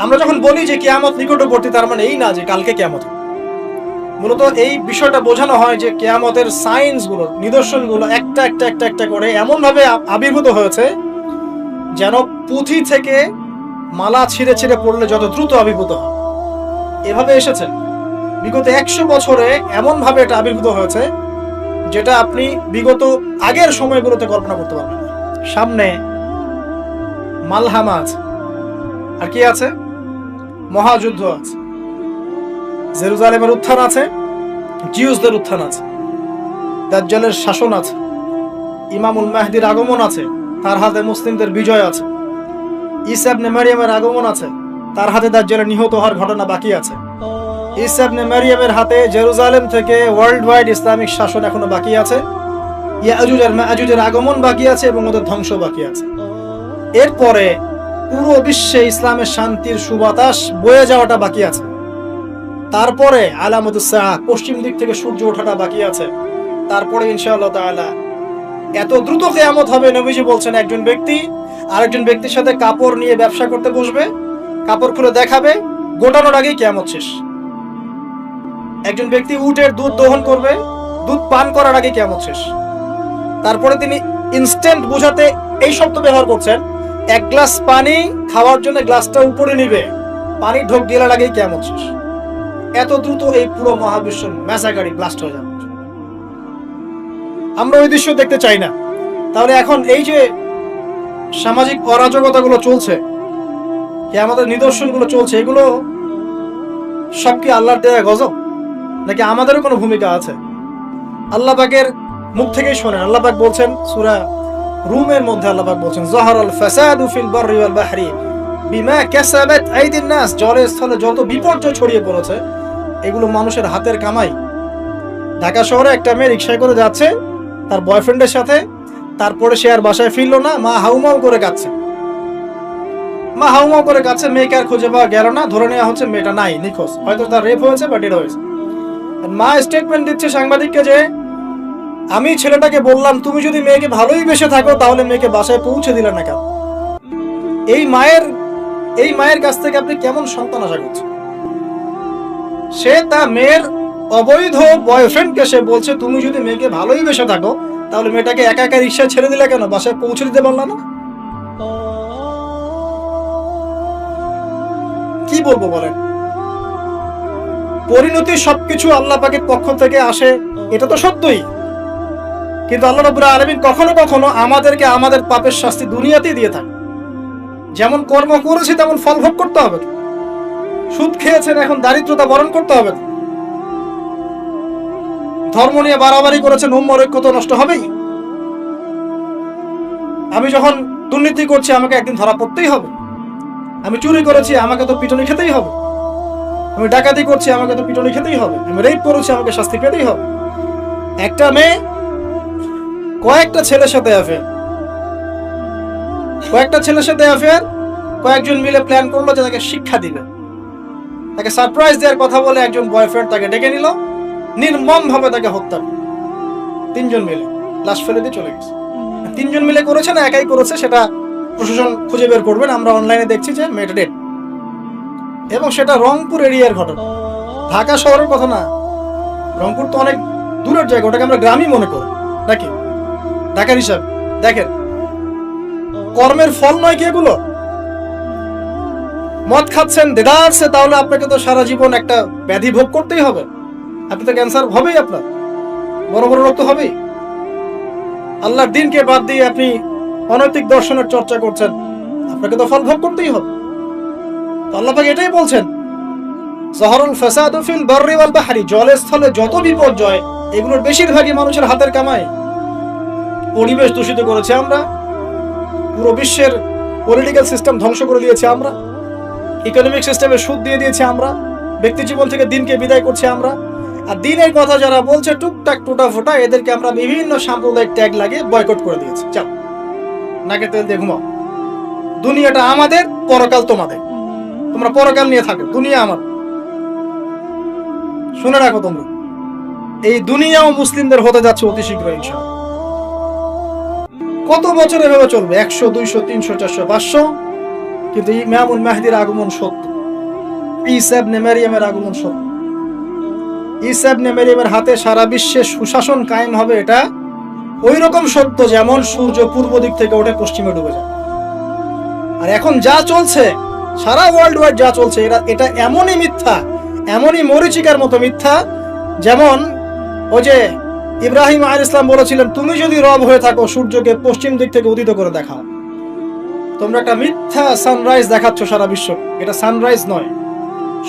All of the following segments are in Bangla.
আমরা যখন বলি যে কিয়ামত নিকটবর্তী, তার মানে এই না যে কালকে কিয়ামত। মূলত এই বিষয়টা বোঝানো হয় যে কিয়ামতের সাইন্স গুলো, নিদর্শন গুলো একটা একটা একটা একটা করে এমন ভাবে আবির্ভূত হয়েছে যেন পুঁথি থেকে মালা ছিঁড়ে ছিঁড়ে পড়লে যত দ্রুত আবির্ভূত হয়, এভাবে এসেছে। বিগত 100 বছরে এমন ভাবে এটা আবির্ভূত হয়েছে যেটা আপনি বিগত আগের সময়গুলোতে কল্পনা করতে পারবেন না। সামনে মালহামা আছে, আর কি আছে? মহাযুদ্ধ আছে, জেরুজালেমের উত্থান আছে, জিউসদের উত্থান আছে, দাজ্জালের শাসন আছে, ইমামুল মাহদির আগমন আছে, তার হাতে মুসলিমদের বিজয় আছে, ঈসা ইবনে মারিয়ামের আগমন আছে, তার হাতে দাজ্জালের নিহত হওয়ার ঘটনা বাকি আছে, ঈসা ইবনে মারিয়ামের হাতে জেরুজালেম থেকে ওয়ার্ল্ড ওয়াইড ইসলামিক শাসন এখনো বাকি আছে, ইয়াজুজ আর মাজুজের আগমন বাকি আছে এবং ওদের ধ্বংস বাকি আছে। এরপরে পুরো বিশ্বে ইসলামের শান্তির সুবাতাস বয়ে যাওয়াটা বাকি আছে। তারপরে আলামতুস সাআহ, পশ্চিম দিক থেকে সূর্য ওঠাটা বাকি আছে। তারপরে ইনশাআল্লাহ তাআলা এত দ্রুত কিয়ামত হবে, নবীজি বলছেন একজন ব্যক্তি আরেকজন ব্যক্তির সাথে কাপড় নিয়ে ব্যবসা করতে বসবে, কাপড় খুলে দেখাবে, গোটানোর আগেই কিয়ামত শেষ। একজন ব্যক্তি উটের দুধ দহন করবে, দুধ পান করার আগে কিয়ামত শেষ। তারপরে তিনি ইনস্ট্যান্ট বোঝাতে এই শব্দ ব্যবহার করছেন, এক গ্লাস পানি খাওয়ার জন্য গ্লাসটা উপরে নিবে, পানি ঢোক গেলার আগেই কিয়ামত শেষ। এত দ্রুত এই পুরো মহাবিশ্ব ম্যাসাকারি ব্লাস্ট হয়ে যাবে। আমরা ওই দৃশ্য দেখতে চাই না। তাহলে এখন এই যে সামাজিক অরাজকতাগুলো চলছে, আমাদের নিদর্শনগুলো চলছে, এগুলো সব কি আল্লাহর দেয়া গজব, নাকি আমাদেরও কোনো ভূমিকা আছে? আল্লাহ পাকের মুখ থেকেই শোনেন। আল্লাহ পাক বলছেন সূরা রুমের মধ্যে, আল্লাহ পাক বলছেন যাহারাল ফাসাদু ফিল বাররি ওয়াল বাহরি বিমা কাসাবাত আইদিন নাস, জলের স্থলে যত বিপর্যয় ছড়িয়ে পড়েছে এগুলো মানুষের হাতের কামাই। ঢাকা শহরে একটা মেয়ে রিকশায় করে যাচ্ছে তার বয়ফ্রেন্ডের সাথে, তারপরে সে আর বাসায় ফিরলো না, মা হাউমাউ করে কাঁদছে, মা হাউমাউ করে কাঁদছে, মেয়েকে আর খুঁজে পাওয়া গেল না, ধরে নেওয়া হচ্ছে মেয়েটা নাই, নিখোঁজ, হয়তো তার রেপ হয়েছে বা ডেড হয়েছে। মা স্টেটমেন্ট দিচ্ছে সাংবাদিককে যে আমি ছেলেটাকে বললাম তুমি যদি মেয়েকে ভালোই বেসে থাকো তাহলে মেয়েকে বাসায় পৌঁছে দিলে না কেন? এই মায়ের কাছ থেকে আপনি কেমন সন্তান আশা করছেন? সে তার মেয়ের অবৈধ বয়ফ্রেন্ডকে সে বলছে তুমি যদি মেয়েকে ভালোই বেসে থাকো তাহলে মেয়েটাকে একা একা রিক্সায় ছেড়ে দিলে কেন, বাসায় পৌঁছে দিতে পারলা না? কি বলবো বলেন? পরিণতি সবকিছু আল্লাহ পাকের পক্ষ থেকে আসে, এটা তো সত্যই। কিন্তু আল্লাহ রাব্বুল আলামিন কখনো কখনো আমাদেরকে আমাদের পাপের শাস্তি দুনিয়াতেই দিয়ে থাকে। যেমন কর্ম করেছি তেমন ফল ভোগ করতে হবে। সুদ খেয়েছেন, এখন দারিদ্রতা বরণ করতে হবে। ধর্ম নিয়ে বাড়াবাড়ি করেছেন, উম্মার ঐক্য তো নষ্ট হবেই। আমি যখন দুর্নীতি করছি আমাকে একদিন ধরা পড়তেই হবে। আমি চুরি করেছি আমাকে তো পিটুনি খেতেই হবে। আমি ডাকাতি করছি আমাকে তো পিটুনি খেতেই হবে। আমি রেপ করেছি আমাকে শাস্তি পেতেই হবে। একটা মেয়ে কয়েকটা ছেলের সাথে অ্যাফেয়ার, কয়েকজন মিলে প্ল্যান করলো যে তাকে শিক্ষা দিবে, তাকে সারপ্রাইজ দেওয়ার কথা বলে একজন বয়ফ্রেন্ড তাকে ডেকে নিল, নির্মম ভাবে তাকে হত্যা, 3 জন মিলে লাশ ফেলে দিয়ে চলে গেছে। 3 জন মিলে করেছে না একাই করেছে সেটা প্রশাসন খুঁজে বের করবেন। আমরা অনলাইনে দেখছি যে মেয়েটা ডেড, এবং সেটা রংপুর এরিয়ার ঘটনা, ঢাকা শহরের কথা না। রংপুর তো অনেক দূরের জায়গা, ওটাকে আমরা গ্রামই মনে করি নাকি ঢাকার হিসাব। দেখেন কর্মের ফল নয় কি এগুলো? মদ খাচ্ছেন, দেদারছে, তাহলে আপনাকে তো সারা জীবন একটা ব্যাধি ভোগ করতেই হবে। আপনি তো ক্যান্সার হবেই, আপনার বড় বড় রোগ তো হবেই। আল্লাহর দিনকে বাদ দিয়ে আপনি অনৈতিক দর্শনের চর্চা করছেন, আপনাকে তো ফল ভোগ করতেই হবে। আল্লাহ পাক এটাই বলছেন যাহারুল ফাসাদু ফিল বাররি ওয়াল বাহরি, জলে স্থলে যত বিপর্যয় এগুলোর বেশিরভাগই মানুষের হাতের কামাই। পরিবেশ দূষিত করেছে আমরা, পুরো বিশ্বের পলিটিক্যাল সিস্টেম ধ্বংস করে দিয়েছি আমরা, ইকোনমিক সিস্টেমে সুদ দিয়ে দিয়েছি আমরা, ব্যক্তি জীবন থেকে দিনকে বিদায় করছি আমরা। আর দিনের কথা যারা বলছে টুকটাক টুটা ফোটা, এদেরকে আমরা বিভিন্ন সাম্প্রদায়িক ট্যাগ লাগিয়ে বয়কট করে দিয়েছি। চল নাকে তেল দিয়ে ঘুমাও, দুনিয়াটা আমাদের, পরকাল তোমাদের, তোমরা পরকাল নিয়ে থাকো, দুনিয়া আমার। শুনে রাখো তোমরা, এই দুনিয়াও মুসলিমদের হতে যাচ্ছে অতি শীঘ্র ইনশাআল্লাহ। কত বছর এভাবে চলবে? 100, 200, 300, 400, 500? কিন্তু ইমামুল মাহদির আগমন সত্য, ঈসা ইবনে মারইয়ামের আগমন সত্য। ঈসা ইবনে মারইয়ামের হাতে সারা বিশ্বে সুশাসন কায়েম হবে, এটা ওই রকম সত্য যেমন সূর্য পূর্ব দিক থেকে ওঠে পশ্চিমে ডুবে যায়। আর এখন যা চলছে, সারা ওয়ার্ল্ড ওয়াইড যা চলছে, এটা এমনই মিথ্যা, এমনই মরীচিকার মতো মিথ্যা, যেমন ওই যে ইব্রাহিম আলাইহিস সালাম বলেছিলেন, তুমি যদি রব হয়ে থাকো সূর্যকে পশ্চিম দিক থেকে উদিত করে দেখাও। তোমরা একটা মিথ্যা সানরাইজ দেখাচ্ছ সারা বিশ্ব, এটা সানরাইজ নয়।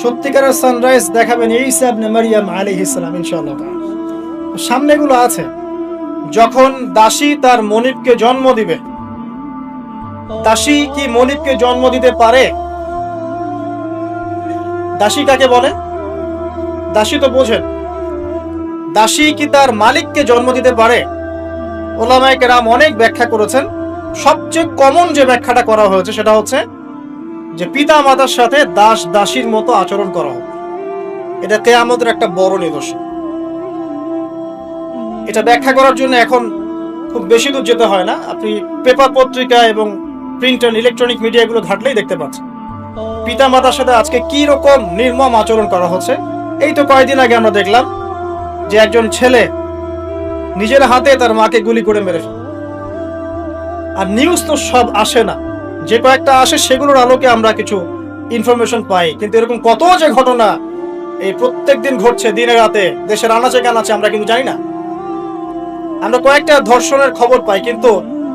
সত্যিকারের সানরাইজ দেখাবেন ঈসা ইবনে মারইয়াম আলাইহিস সালাম ইনশাআল্লাহ। সামনেগুলো আছে, যখন দাসী তার মনিবকে জন্ম দিবে। দাসী কি মনিবকে জন্ম দিতে পারে? দাসী কাকে বলে? দাসী তো বোঝেন। দাসী কি তার মালিককে জন্ম দিতে পারে? ওলামায়ে কেরাম অনেক ব্যাখ্যা করেছেন। সবচেয়ে কমন যে ব্যাখ্যাটা করা হয়েছে সেটা হচ্ছে যে পিতা মাতার সাথে দাস দাসীর মতো আচরণ করা হবে। এটা কিয়ামতের একটা বড় নিদর্শন। এটা ব্যাখ্যা করার জন্য এখন খুব বেশি দূর যেতে হয় না, আপনি পেপার পত্রিকা এবং প্রিন্ট এন্ড ইলেকট্রনিক মিডিয়াগুলো ঘাটলেই দেখতে পাচ্ছেন পিতা মাতার সাথে আজকে কি রকম নির্মম আচরণ করা হচ্ছে। এই তো কয়েকদিন আগে আমরা দেখলাম যে একজন ছেলে নিজের হাতে তার মাকে গুলি করে মেরে ফেলে। আর নিউজ তো সব আসে না, যে কয়েকটা আসে সেগুলোর আলোকে আমরা কিছু ইনফরমেশন পাই, কিন্তু এরকম কত যে ঘটনা এই প্রত্যেকদিন ঘটছে দিনে রাতে দেশের আনাচে কানাচে আমরা কিন্তু জানি না। আমরা কয়েকটা ধর্ষণের খবর পাই, কিন্তু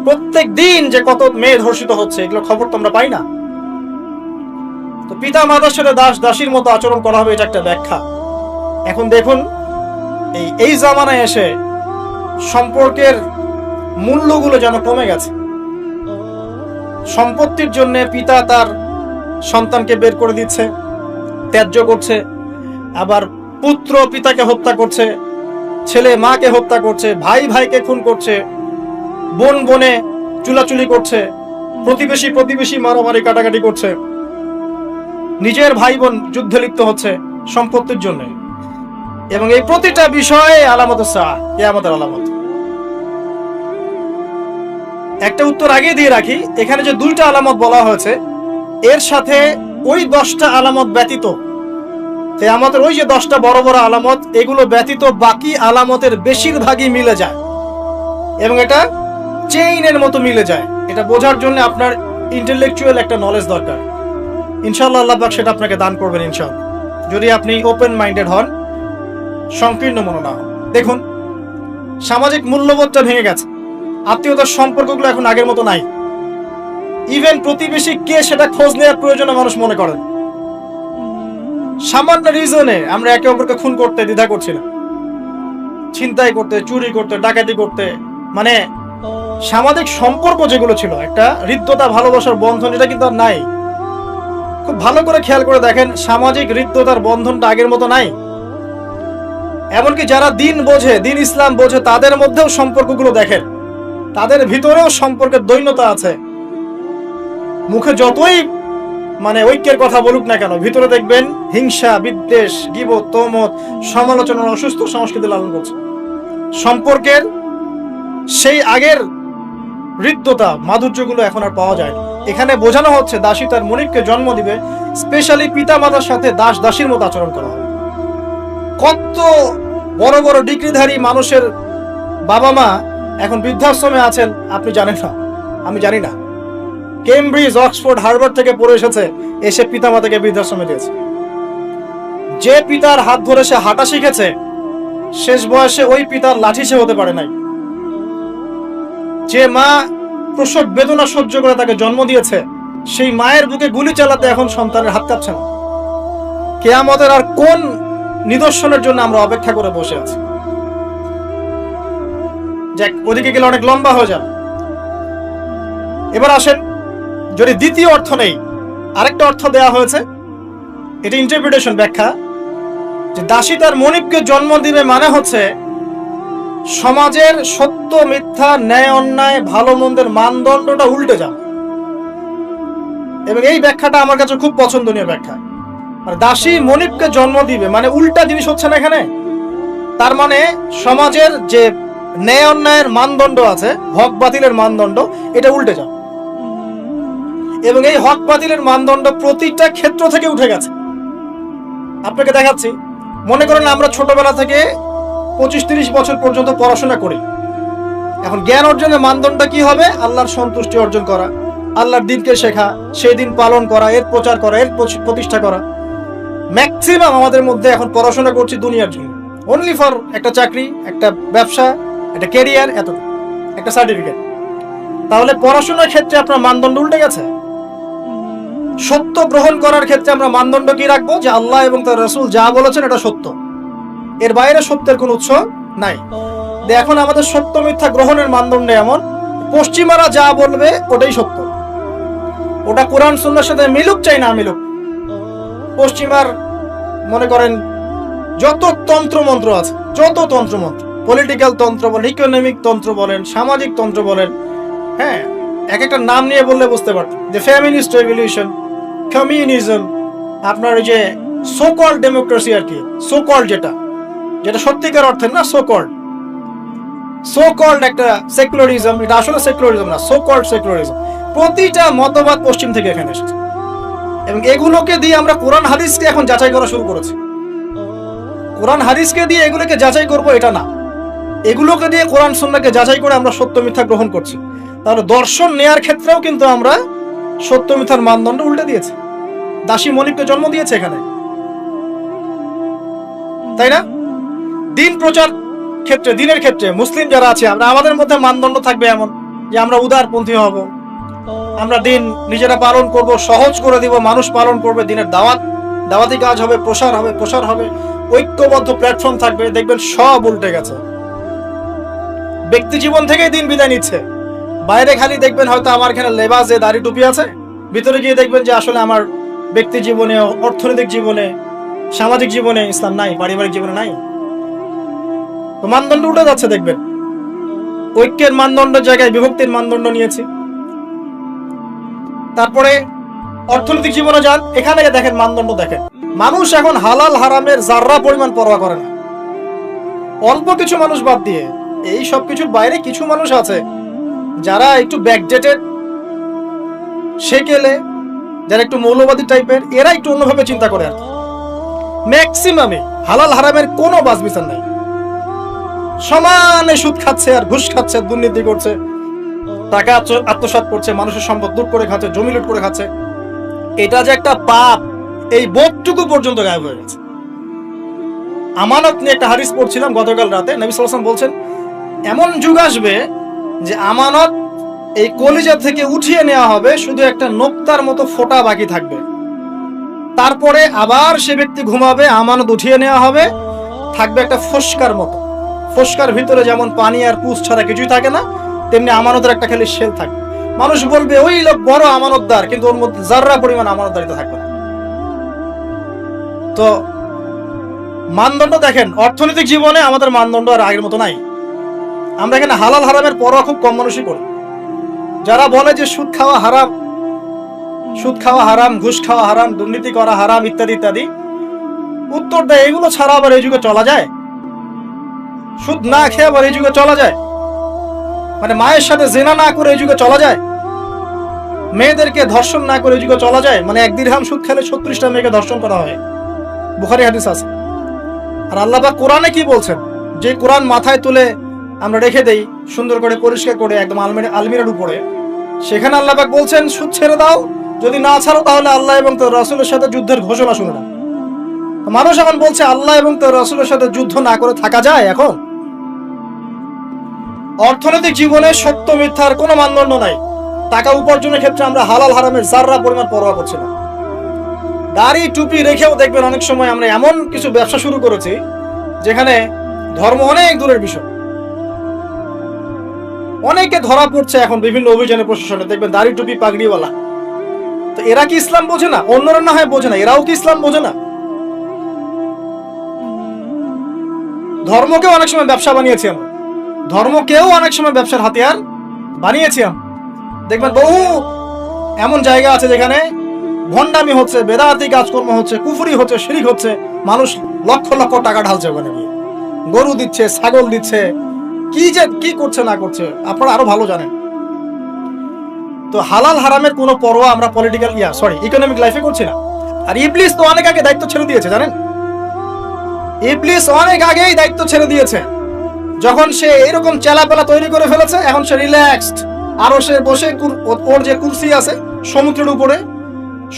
প্রত্যেক দিন যে কত মেয়ে ধর্ষিত হচ্ছে এগুলো খবর তো আমরা পাই না। তো পিতা মাতার সাথে দাস দাসীর মতো আচরণ করা হবে, এটা একটা ব্যাখ্যা। এখন দেখুন এই জামানায় এসে সম্পর্কের মূল্যগুলো যেন কমে গেছে। সম্পত্তির জন্য পিতা তার সন্তানকে বের করে দিচ্ছে, ত্যায্য করছে, আবার পুত্র পিতাকে হত্যা করছে, ছেলে মাকে হত্যা করছে, ভাই ভাইকে খুন করছে, বোন বোনে চুলাচুলি করছে, প্রতিবেশী প্রতিবেশী মারামারি কাটাকাটি করছে, নিজের ভাই বোন যুদ্ধে লিপ্ত হচ্ছে সম্পত্তির জন্য। এবং এই প্রতিটা বিষয়ে আলামত সাআহ, কিয়ামতের আলামত। একটা উত্তর আগে দিয়ে রাখি, এখানে যে দুইটা আলামত বলা হয়েছে এর সাথে ওই 10টা আলামত ব্যতীত, কিয়ামতের ওই যে 10টা বড় বড় আলামত, এগুলো ব্যতীত বাকি আলামতের বেশিরভাগই মিলে যায় এবং এটা চেইনের মতো মিলে যায়। এটা বোঝার জন্য আপনার ইন্টেলেকচুয়াল একটা নলেজ দরকার। ইনশাআল্লাহ আল্লাহ পাক সেটা আপনাকে দান করবেন ইনশাআল্লাহ, যদি আপনি ওপেন মাইন্ডেড হন, সংকীর্ণ মন না হন। দেখুন, সামাজিক মূল্যবোধটা ভেঙে গেছে, আত্মীয়তার সম্পর্কগুলো এখন আগের মতো নাই। ইভেন প্রতিবেশী কে সেটা খোঁজ নেওয়ার প্রয়োজনে মানুষ মনে করেন। সামান্য রিজনে আমরা একে অপরকে খুন করতে দ্বিধা করছি না, ছিনতাই করতে, চুরি করতে, ডাকাতি করতে। মানে সামাজিক সম্পর্ক যেগুলো ছিল, একটা হৃদ্যতা ভালোবাসার বন্ধন, এটা কিন্তু আর নাই। খুব ভালো করে খেয়াল করে দেখেন, সামাজিক হৃদ্যতার বন্ধনটা আগের মতো নাই। এমনকি যারা দিন বোঝে, দিন ইসলাম বোঝে, তাদের মধ্যেও সম্পর্কগুলো দেখেন, তাদের ভিতরেও সম্পর্কের দৈন্যতা আছে। মুখে যতই ঐক্যের কথা বলুক না কেন, ভিতরে দেখবেন হিংসা, বিদ্বেষ, গীবত, তহমত, সমালোচনার অসুস্থ সংস্কৃতি লালন করছে। সম্পর্কের সেই আগের হৃদ্যতা, মাধুর্যগুলো এখন আর পাওয়া যায় না। এখানে বোঝানো হচ্ছে দাসী তার মনিবকে জন্ম দিবে, স্পেশালি পিতা মাতার সাথে দাস দাসীর মতো আচরণ করা হবে। কত বড় বড় ডিগ্রিধারী মানুষের বাবা মা এখন বৃদ্ধাশ্রমে আছেন আপনি জানেন না, আমি জানি না। কেমব্রিজ, অক্সফোর্ড, হার্ভার্ড থেকে পড়ে এসেছে, এসে পিতা মাতাকে বৃদ্ধাশ্রমে দিয়েছে। যে পিতার হাত ধরে সে হাঁটা শিখেছে, শেষ বয়সে ওই পিতার লাঠি সে হতে পারে নাই। যে মা প্রসব বেদনা সহ্য করে তাকে জন্ম দিয়েছে, সেই মায়ের বুকে গুলি চালাতে এখন সন্তানের হাত কাঁপছে না। কিয়ামতের আর কোন নিদর্শনের জন্য আমরা অপেক্ষা করে বসে আছি? যাক, ওদিকে গেলে অনেক লম্বা হয়ে যাবে। এবার আসেন, যদি দ্বিতীয় অর্থ নেই, আরেকটা অর্থ দেয়া হয়েছে, এটা ইন্টারপ্রিটেশন, ব্যাখ্যা, যে দাসী তার মনিবকে জন্ম দিবে মানে হচ্ছে সমাজের সত্য মিথ্যা, ন্যায় অন্যায়, ভালো মন্দের মানদণ্ডটা উল্টে যাবে। এবং এই ব্যাখ্যাটা আমার কাছে খুব পছন্দনীয় ব্যাখ্যা। দাসী মনিবকে জন্ম দিবে মানে উল্টা জিনিস হচ্ছে না এখানে। তার মানে সমাজের যে ন্যায় অন্যায়ের মানদণ্ড আছে, হক বাতিলের মানদণ্ড, এটা উল্টে যাবে। এবং এই হক বাতিলের মানদণ্ড প্রতিটা ক্ষেত্র থেকে উঠে গেছে। আপনাকে দেখাচ্ছি, মনে করেন আমরা ছোটবেলা থেকে 25-30 বছর পর্যন্ত পড়াশোনা করি। এখন জ্ঞান অর্জনের মানদণ্ড কি হবে? আল্লাহর সন্তুষ্টি অর্জন করা, আল্লাহর দিনকে শেখা, সেই দিন পালন করা, এর প্রচার করা, এর প্রতিষ্ঠা করা। ম্যাক্সিমাম আমাদের মধ্যে এখন পড়াশোনা করছি দুনিয়ার জন্য, অনলি ফর একটা চাকরি, একটা ব্যবসা, একটা ক্যারিয়ার, এত একটা সার্টিফিকেট। তাহলে পড়াশোনার ক্ষেত্রে আপনার মানদণ্ড উল্টে গেছে। সত্য গ্রহণ করার ক্ষেত্রে আমরা মানদণ্ড কি রাখবো? যে আল্লাহ এবং তার রাসূল যা বলেছেন এটা সত্য, এর বাইরে সত্যের কোনো উৎস নাই। এখন আমাদের সত্য মিথ্যা গ্রহণের মানদণ্ড এমন, পশ্চিমারা যা বলবে ওটাই সত্য, ওটা কোরআন সুন্নাহর সাথে মিলুক চাই না মিলুক। পশ্চিমার মনে করেন যত তন্ত্রমন্ত্র আছে, যত তন্ত্রমন্ত্র, পলিটিক্যাল তন্ত্র বলেন, ইকোনমিক তন্ত্র বলেন, সামাজিক তন্ত্র বলেন, হ্যাঁ, এক একটা নাম নিয়ে বললে বুঝতে পারতেন যে ফেমিনিস্ট রেভলিউশন, কমিউনিজম, আপনার ওই যে সোকল্ড ডেমোক্রেসি আর কি, সোকল্ড যেটা সত্যিকার অর্থে না, সোকল্ড একটা সেকুলারিজম, এটা আসলে সেকুলারিজম না, সোকল্ড সেকুলারিজম। প্রতিটা মতবাদ পশ্চিম থেকে এখানে এসেছে এবং এগুলোকে দিয়ে আমরা কোরআন হাদিসকে এখন যাচাই করা শুরু করেছি। কোরআন হাদিসকে দিয়ে এগুলোকে যাচাই করব এটা না, এগুলোকে দিয়ে কোরআন সুন্নাহকে যাচাই করে আমরা সত্য মিথ্যা গ্রহণ করছি। তাহলে দর্শন নেয়ার ক্ষেত্রেও কিন্তু আমরা সত্য মিথ্যার মানদণ্ড উল্টে দিয়েছি। দাসী মনিককে জন্ম দিয়েছে এখানে, তাই না? দিন প্রচার ক্ষেত্রে, দিনের ক্ষেত্রে মুসলিম যারা আছে, আমরা আমাদের মধ্যে মানদণ্ড থাকবে এমন যে আমরা উদারপন্থী হব, আমরা দিন নিজেরা পালন করব, সহজ করে দিব, মানুষ পালন করবে, দিনের দাওয়াতি কাজ হবে, প্রসার হবে, ঐক্যবদ্ধ প্ল্যাটফর্ম থাকবে। দেখবেন সব উল্টে গেছে। ব্যক্তি জীবন থেকেই দিন বিদায় নিচ্ছে। বাইরে খালি দেখবেন হয়তো আমার এখানে লেবাসে দাড়ি টুপি আছে, ভিতরে গিয়ে দেখবেন যে আসলে আমার ব্যক্তি জীবনে, অর্থনৈতিক জীবনে, সামাজিক জীবনে ইসলাম নাই, পারিবারিক জীবনে নাই। তো মানদণ্ড উঠে যাচ্ছে। দেখবেন ঐক্যের মানদণ্ড জায়গায় বিভক্তির মানদণ্ড নিয়েছি। তারপরে অর্থনৈতিক জীবনে যান, এখানে দেখেন মানদণ্ড দেখেন, মানুষ এখন হালাল হারামের যাররা পরিমাণ পরোয়া করে না। অল্প কিছু মানুষ বাদ দিয়ে এই সব কিছুর বাইরে কিছু মানুষ আছে যারা একটু ব্যাকডেটেড, সেকেলে, যারা একটু মৌলবাদী টাইপের, এরা একটু অন্যভাবে চিন্তা করে আর কি। ম্যাক্সিমামে হালাল হারামের কোনো বাছবিচার নাই, সমানে সুদ খাচ্ছে আর ঘুষ খাচ্ছে, দুর্নীতি করছে, টাকা আত্মসাৎ করছে, মানুষের সম্পদ লুট করে খাচ্ছে, জমি লুট করে খাচ্ছে। এটা যে একটা পাপ, এই বোধটুকু পর্যন্ত গায়েব হয়ে গেছে। আমানত নিয়ে একটা হাদিস পড়ছিলাম গতকাল রাতে, নবী সাল্লাল্লাহু আলাইহি ওয়াসাল্লাম বলছেন এমন যুগ আসবে যে আমানত এই কলিজা থেকে উঠিয়ে নেওয়া হবে, শুধু একটা নোক্তার মতো ফোঁটা বাকি থাকবে। তারপরে আবার সে ব্যক্তি ঘুমাবে, আমানত উঠিয়ে নেওয়া হবে, থাকবে একটা ফোস্কার মতো। ফোস্কার ভিতরে যেমন পানি আর পুষ ছাড়া কিছুই থাকে না, তেমনি আমানতের একটা খালি শেল থাকবে। মানুষ বলবে ওই লোক বড় আমানতদার, কিন্তু ওর মধ্যে যাররা পরিমাণ আমানতদারিতা থাকবে না। তো মানদণ্ড দেখেন, অর্থনৈতিক জীবনে আমাদের মানদণ্ড আর আগের মতো নাই। আমরা এখানে হালাল হারামের পরোয়া খুব কম মানুষই করি। যারা বলে যে সুদ খাওয়া হারাম, ঘুষ খাওয়া হারাম, দুর্নীতি করা হারাম, ইত্যাদি ইত্যাদি, উত্তর দেয় এগুলো ছাড়া আবার এই যুগে চলা যায়? সুদ না খেয়ে আবার এই যুগে চলা যায়? মানে মায়ের সাথে জেনা না করে এই যুগে চলা যায়? মেয়েদেরকে ধর্ষণ না করে এই যুগে চলা যায়? মানে 1 দিরহাম সুদ খেলে 36টা মেয়েকে ধর্ষণ করা হয়, বুখারী হাদিস আছে। আর আল্লাহ পাক কোরআনে কি বলছেন? যে কোরআন মাথায় তুলে আমরা রেখে দেই সুন্দর করে পরিষ্কার করে একদম আলমিরার উপরে, সেখানে আল্লাহ পাক বলছেন সুদ ছেড়ে দাও, যদি না ছাড়ো তাহলে আল্লাহ এবং তার রাসূলের সাথে যুদ্ধের ঘোষণা শুনে নাও। মানুষ এখন বলছে আল্লাহ এবং তার রাসূলের সাথে যুদ্ধ না করে থাকা যায়? এখন অর্থনৈতিক জীবনে সত্য মিথ্যার কোনো মানদণ্ড নাই। টাকা উপার্জনের ক্ষেত্রে আমরা হালাল হারামের যাররা পরিমাণ পরোয়া করছি না। দাড়ি টুপি রেখেও দেখবেন অনেক সময় আমরা এমন কিছু ব্যবসা শুরু করেছি যেখানে ধর্ম অনেক দূরের বিষয়। অনেকে ধরা পড়ছে এখন বিভিন্ন অভিযানে, প্রশাসনে দেখবেন দাড়ি টুপি পাগড়িওয়ালা। তো এরা কি ইসলাম বোঝে না? অন্যরা না হয় বোঝে না, এরাও কি ইসলাম বোঝে না? ধর্মকেও অনেক সময় ব্যবসা বানিয়েছি আমরা, ধর্মকেও অনেক সময় ব্যবসার হাতিয়ার বানিয়েছি আমরা। দেখবেন বহু এমন জায়গা আছে যেখানে ভণ্ডামি হচ্ছে, বেদাতি কাজকর্ম হচ্ছে, কুফরি হচ্ছে, শিরক হচ্ছে, মানুষ লক্ষ লক্ষ টাকা ঢালছে ওখানে গিয়ে, গরু দিচ্ছে, ছাগল দিচ্ছে, কি করছে না করছে আপনারা আরো ভালো জানেন। তো হালাল হারামের কোনো পরোয়া আমরা পলিটিক্যাল ইকোনমিক লাইফে করছি না। আর ইবলিস তো অনেক আগে দায়িত্ব ছেড়ে দিয়েছে, জানেন? ইবলিস অনেক আগেই দায়িত্ব ছেড়ে দিয়েছে। যখন সে এরকম চেলাপেলা তৈরি করে ফেলেছে, এখন সে রিল্যাক্সড। আরো সে বসে ওর যে কুরসি আছে সমুদ্রের উপরে,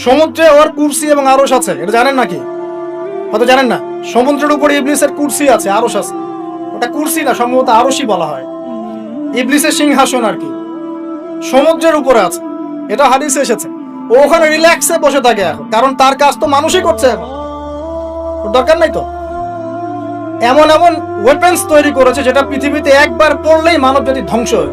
সমুদ্রে ওর কুরসি এবং আরশ আছে, এটা জানেন নাকি? হয়তো জানেন না। সমুদ্রের উপরে ইবলিসের কুরসি আছে, আরশ আছে। ওটা কুরসি না, সম্ভবত আরশই বলা হয়। ইবলিসের সিংহাসন আর কি সমুদ্রের উপরে আছে, এটা হাদিসে এসেছে। ও ওখানে রিল্যাক্সে বসে থাকে এখন, কারণ তার কাজ তো মানুষই করছে এখন, দরকার নাই তো। এমন এমন ওয়েপেন্স তৈরি করেছে যেটা পৃথিবীতে একবার পড়লেই মানব জাতি ধ্বংস হয়।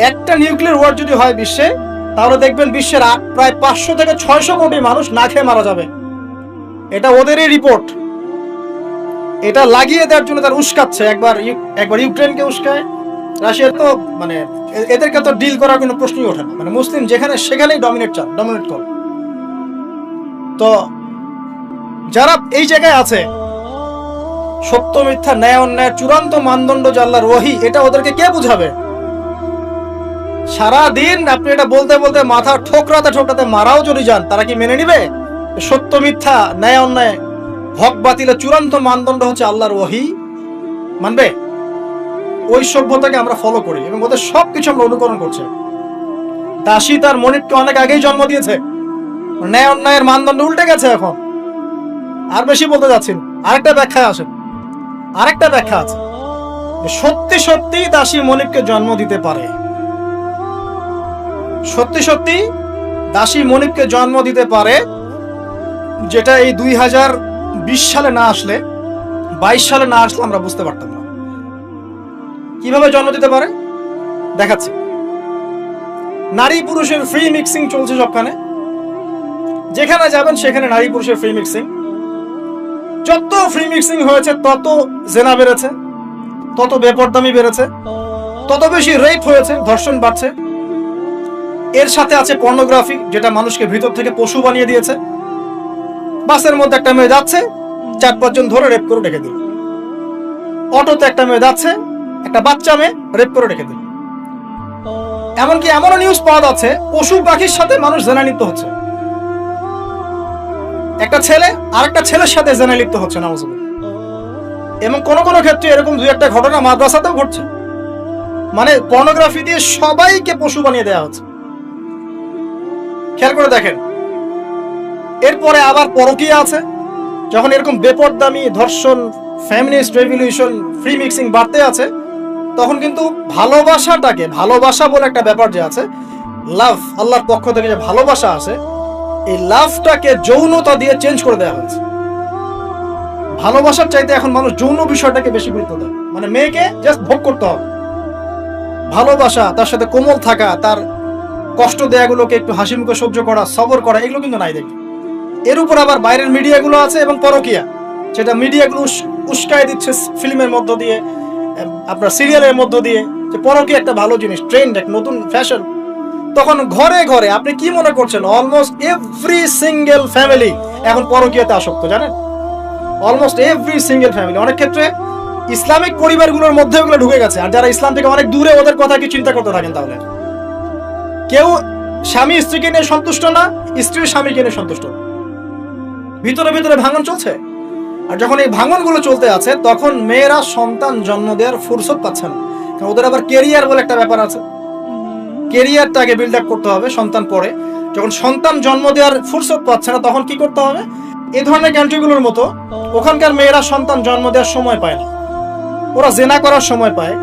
একটা নিউক্লিয়ার ওয়ার যদি হয় বিশ্বে, তাহলে দেখবেন বিশ্বের প্রায় 500 থেকে 600 কোটি মানুষ না খেয়ে মারা যাবে। এটা ওদেরই রিপোর্ট। এটা লাগিয়ে দেওয়ার জন্য তার উস্কাচ্ছে, একবার ইউক্রেনকে উস্কায়, রাশিয়ার তো মানে এদেরকে তো ডিল করার কোনো প্রশ্নই ওঠে না। মানে মুসলিম যেখানে সেখানেই ডমিনেট করে। তো যারা এই জায়গায় আছে, সত্য মিথ্যা ন্যায় অন্যায় চূড়ান্ত মানদণ্ড যে আল্লাহর ওহী, এটা ওদেরকে কে বুঝাবে? সারা দিন আপনি এটা বলতে বলতে মাথা ঠোকরাতে মারাও যদি যান, তারা কি মেনে নিবে? সত্য মিথ্যা ন্যায় অন্যায় হক বাতিলের চূড়ান্ত মানদণ্ড হচ্ছে আল্লাহর ওহী, মানবে? ওই সভ্যতাকে আমরা ফলো করি এবং ওদের সবকিছু আমরা অনুকরণ করছি। দাসী তার মনিবকে অনেক আগেই জন্ম দিয়েছে। ন্যায় অন্যায়ের মানদণ্ড উল্টে গেছে এখন। আর বেশি বলতে যাচ্ছি না, আরেকটা ব্যাখ্যা আছে। সত্যি সত্যি দাসী মনিবকে জন্ম দিতে পারে। সত্যি সত্যি দাসী মনিবকে জন্ম দিতে পারে, যেটা এই 2020 সালে না আসলে, 22 সালে না আসলে আমরা বুঝতে পারতাম না। কিভাবে জন্ম দিতে পারে দেখাচ্ছি। নারী পুরুষের ফ্রি মিক্সিং চলছে সবখানে, যেখানে যাবেন সেখানে নারী পুরুষের ফ্রি মিক্সিং। যত ফ্রি মিক্সিং হয়েছে তত জেনা বেড়েছে, তত বেপরদামি বেড়েছে, তত বেশি রেপ হয়েছে, ধর্ষণ বাড়ছে। এর সাথে আছে পর্নোগ্রাফি, যেটা মানুষকে ভিতর থেকে পশু বানিয়ে দিয়েছে। বাসের মধ্যে একটা মেয়ে যাচ্ছে, 4-5 জন ধরে রেপ করে রেখে দিল। অটোতে একটা মেয়ে যাচ্ছে, একটা বাচ্চা মেয়ে রেপ করে রেখে দিল। এমনকি এমনও নিউজ পাওয়া যাচ্ছে পশু পাখির সাথে মানুষ জেনা লিপ্ত হচ্ছে। একটা ছেলে আরেকটা ছেলের সাথে জেনা লিপ্ত হচ্ছে, নাউজুবিল্লাহ। এবং কোন কোন ক্ষেত্রে এরকম 2-1টা ঘটনা মাদ্রাসাতেও ঘটছে। মানে পর্নোগ্রাফি দিয়ে সবাইকে পশু বানিয়ে দেওয়া হচ্ছে। খেয়াল করে দেখেন। এরপরে আবার পরকীয়া আছে। যখন এরকম বেপরদামি, ধর্ষণ, ফেমিনিস্ট রেভলিউশন, ফ্রি মিক্সিং বাড়তে আছে, তখন কিন্তু ভালোবাসা বলে একটা ব্যাপার যে আছে, লাভ, আল্লাহর পক্ষ থেকে যে ভালোবাসা আছে, এই লাভটাকে যৌনতা দিয়ে চেঞ্জ করে দেওয়া হয়েছে। ভালোবাসার চাইতে এখন মানুষ যৌন বিষয়টাকে বেশি গুরুত্ব দেয়। মানে মেয়েকে জাস্ট ভোগ করতে হবে। ভালোবাসা, তার সাথে কোমল থাকা, তার কষ্ট দেয়াগুলোকে একটু হাসি মুখে সহ্য করা, সবর করা, এগুলো কিন্তু নাই দেখি। এর উপর আবার বাইরের মিডিয়াগুলো আছে এবং পরকীয়া, যেটা মিডিয়াগুলো উস্কায় দিচ্ছে ফিল্মের মধ্য দিয়ে, আপনার সিরিয়ালের মধ্য দিয়ে, যে পরকীয়া একটা ভালো জিনিস, ট্রেন্ড, এক নতুন ফ্যাশন। তখন ঘরে ঘরে আপনি কি মনে করছেন, অলমোস্ট এভরি সিঙ্গেল ফ্যামিলি এখন পরকীয়াতে আসক্ত, জানেন? Almost every single family. অনেক ক্ষেত্রে ইসলামিক পরিবারগুলোর মধ্যে ওগুলো ঢুকে গেছে। আর যারা ইসলাম থেকে অনেক দূরে, ওদের কথা কি চিন্তা করতে থাকেন তাহলে? কেউ স্বামী স্ত্রীকে নিয়ে সন্তুষ্ট না, স্ত্রীর স্বামীকে নিয়ে সন্তুষ্ট না। ভিতরে ভিতরে ভাঙন চলছে। আর যখন এই ভাঙনগুলো চলতে আছে, তখন মেয়েরা সন্তান জন্ম দেওয়ার ফুরসত পাচ্ছে না। কারণ ওদের আবার কেরিয়ার বলে একটা ব্যাপার আছে। কেরিয়ারটাকে বিল্ড আপ করতে হবে সন্তান পরে। যখন সন্তান জন্ম দেওয়ার ফুরসত পাচ্ছে না, তখন কি করতে হবে? এই ধরনের কান্ট্রিগুলোর মতো ওখানকার মেয়েরা সন্তান জন্ম দেওয়ার সময় পায় না, ওরা জেনা করার সময় পায়।